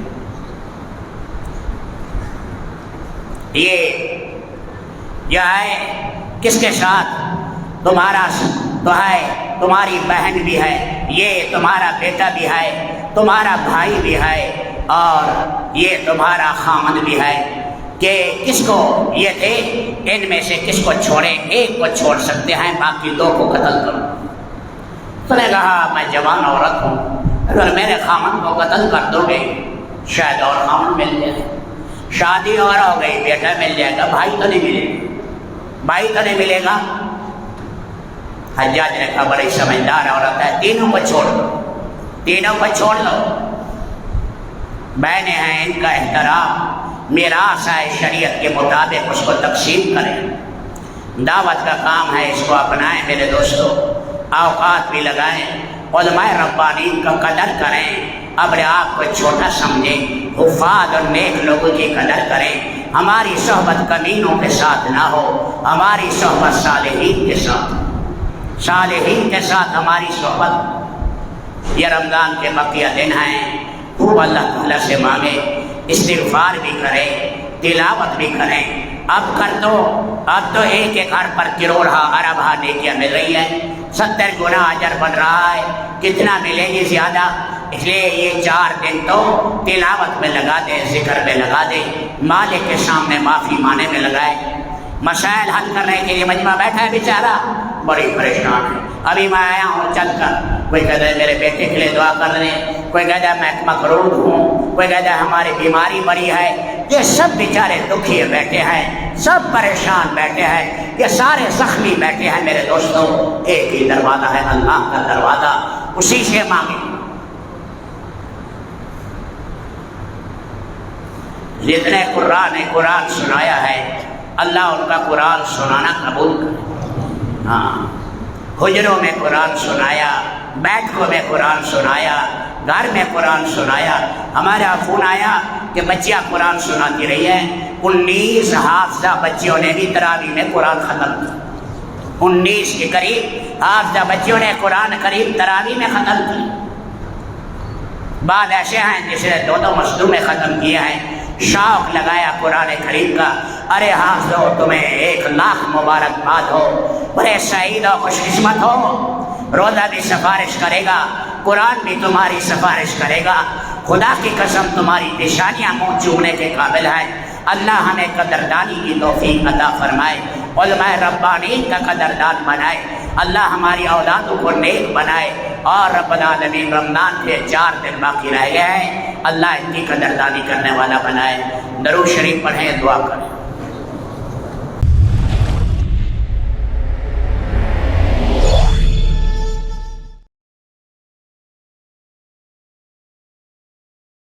یہ جو ہے کس کے ساتھ؟ تمہارا تو ہے، تمہاری بہن بھی ہے، یہ تمہارا بیٹا بھی ہے، تمہارا بھائی بھی ہے، اور یہ تمہارا خامد بھی ہے، کہ کس کو یہ تھے، ان میں سے کس کو چھوڑیں؟ ایک کو چھوڑ سکتے ہیں، باقی 2 کو قتل کرو۔ تو نے کہا میں جوان عورت ہوں، اگر میرے خامد کو قتل کر دو گے شاید اور خامد مل جائے، شادی اور ہو گئی، بیٹا مل جائے گا، بھائی تو نہیں ملے گا۔ حجاج نے کہا بڑی سمجھدار عورت ہے، تینوں کو چھوڑ دو، بہنیں ہیں، ان کا احترام، میراث ہے، شریعت کے مطابق اس کو تقسیم کریں، دعوت کا کام ہے، اس کو اپنائیں میرے دوستو، اوقات بھی لگائیں، علماء ربانین کا قدر کریں، اپنے آپ کو چھوٹا سمجھیں، حفاظ اور نیک لوگوں کی قدر کریں۔ ہماری صحبت کمینوں کے ساتھ نہ ہو، ہماری صحبت صالحین کے ساتھ ہماری صحبت۔ یہ رمضان کے بقیہ دن ہیں، خوب اللہ تعالیٰ سے مانگے، استغفار بھی کریں، تلاوت بھی کریں۔ اب تو ایک گھر پر کروڑا اربہ نیکیاں مل رہی ہیں، 70 گنا اجر بن رہا ہے، کتنا ملے گی زیادہ؟ اس لیے یہ 4 دن تو تلاوت میں لگا دے، ذکر میں لگا دے، مالک کے سامنے معافی مانگنے میں لگائے۔ مسائل حل کرنے کے لیے مجمع بیٹھا ہے بیچارہ، بڑی پریشان ہے، ابھی میں آیا ہوں چل کر، کوئی کہتا ہے میرے بیٹے کے لیے دعا کر لیں، کوئی کہتا ہے میں مقروض ہوں، کوئی کہتا ہے ہماری بیماری بڑی ہے۔ یہ سب بیچارے دکھی بیٹھے ہیں، سب پریشان بیٹھے ہیں، یہ سارے زخمی بیٹھے ہیں میرے دوستوں۔ ایک ہی دروازہ ہے، اللہ کا دروازہ، اسی سے مانگیں۔ جتنے قرآن سنایا ہے، اللہ ان کا قرآن سنانا قبول کرے۔ ہاں، حجروں میں قرآن سنایا، بیٹھکوں میں قرآن سنایا، گھر میں قرآن سنایا۔ ہمارا فون آیا کہ بچیاں قرآن سناتی رہی ہیں، 19 حافظہ بچیوں نے بھی تراویح میں قرآن ختم کیا، 19 کے قریب حافظہ بچیوں نے قرآن قریب تراویح میں ختم کی۔ بعض ایسے ہیں جس نے 2 مصدوم میں ختم کیے ہیں، شوق لگایا قرآن کریم کا، ارے حافظو تمہیں 1,00,000 مبارکباد ہو، بڑے سعید و خوش قسمت ہو۔ روزہ بھی سفارش کرے گا، قرآن بھی تمہاری سفارش کرے گا، خدا کی قسم تمہاری نشانیاں منہ چومنے کے قابل ہیں۔ اللہ ہمیں قدردانی کی توفیق عطا فرمائے، علماء ربانی کا قدردان بنائے، اللہ ہماری اولادوں کو نیک بنائے، اور رب العالمین رمضان کے 4 دن باقی رہ گئے ہیں، اللہ ان کی قدردانی کرنے والا بنائے۔ درود شریف پڑھیں، دعا کریں۔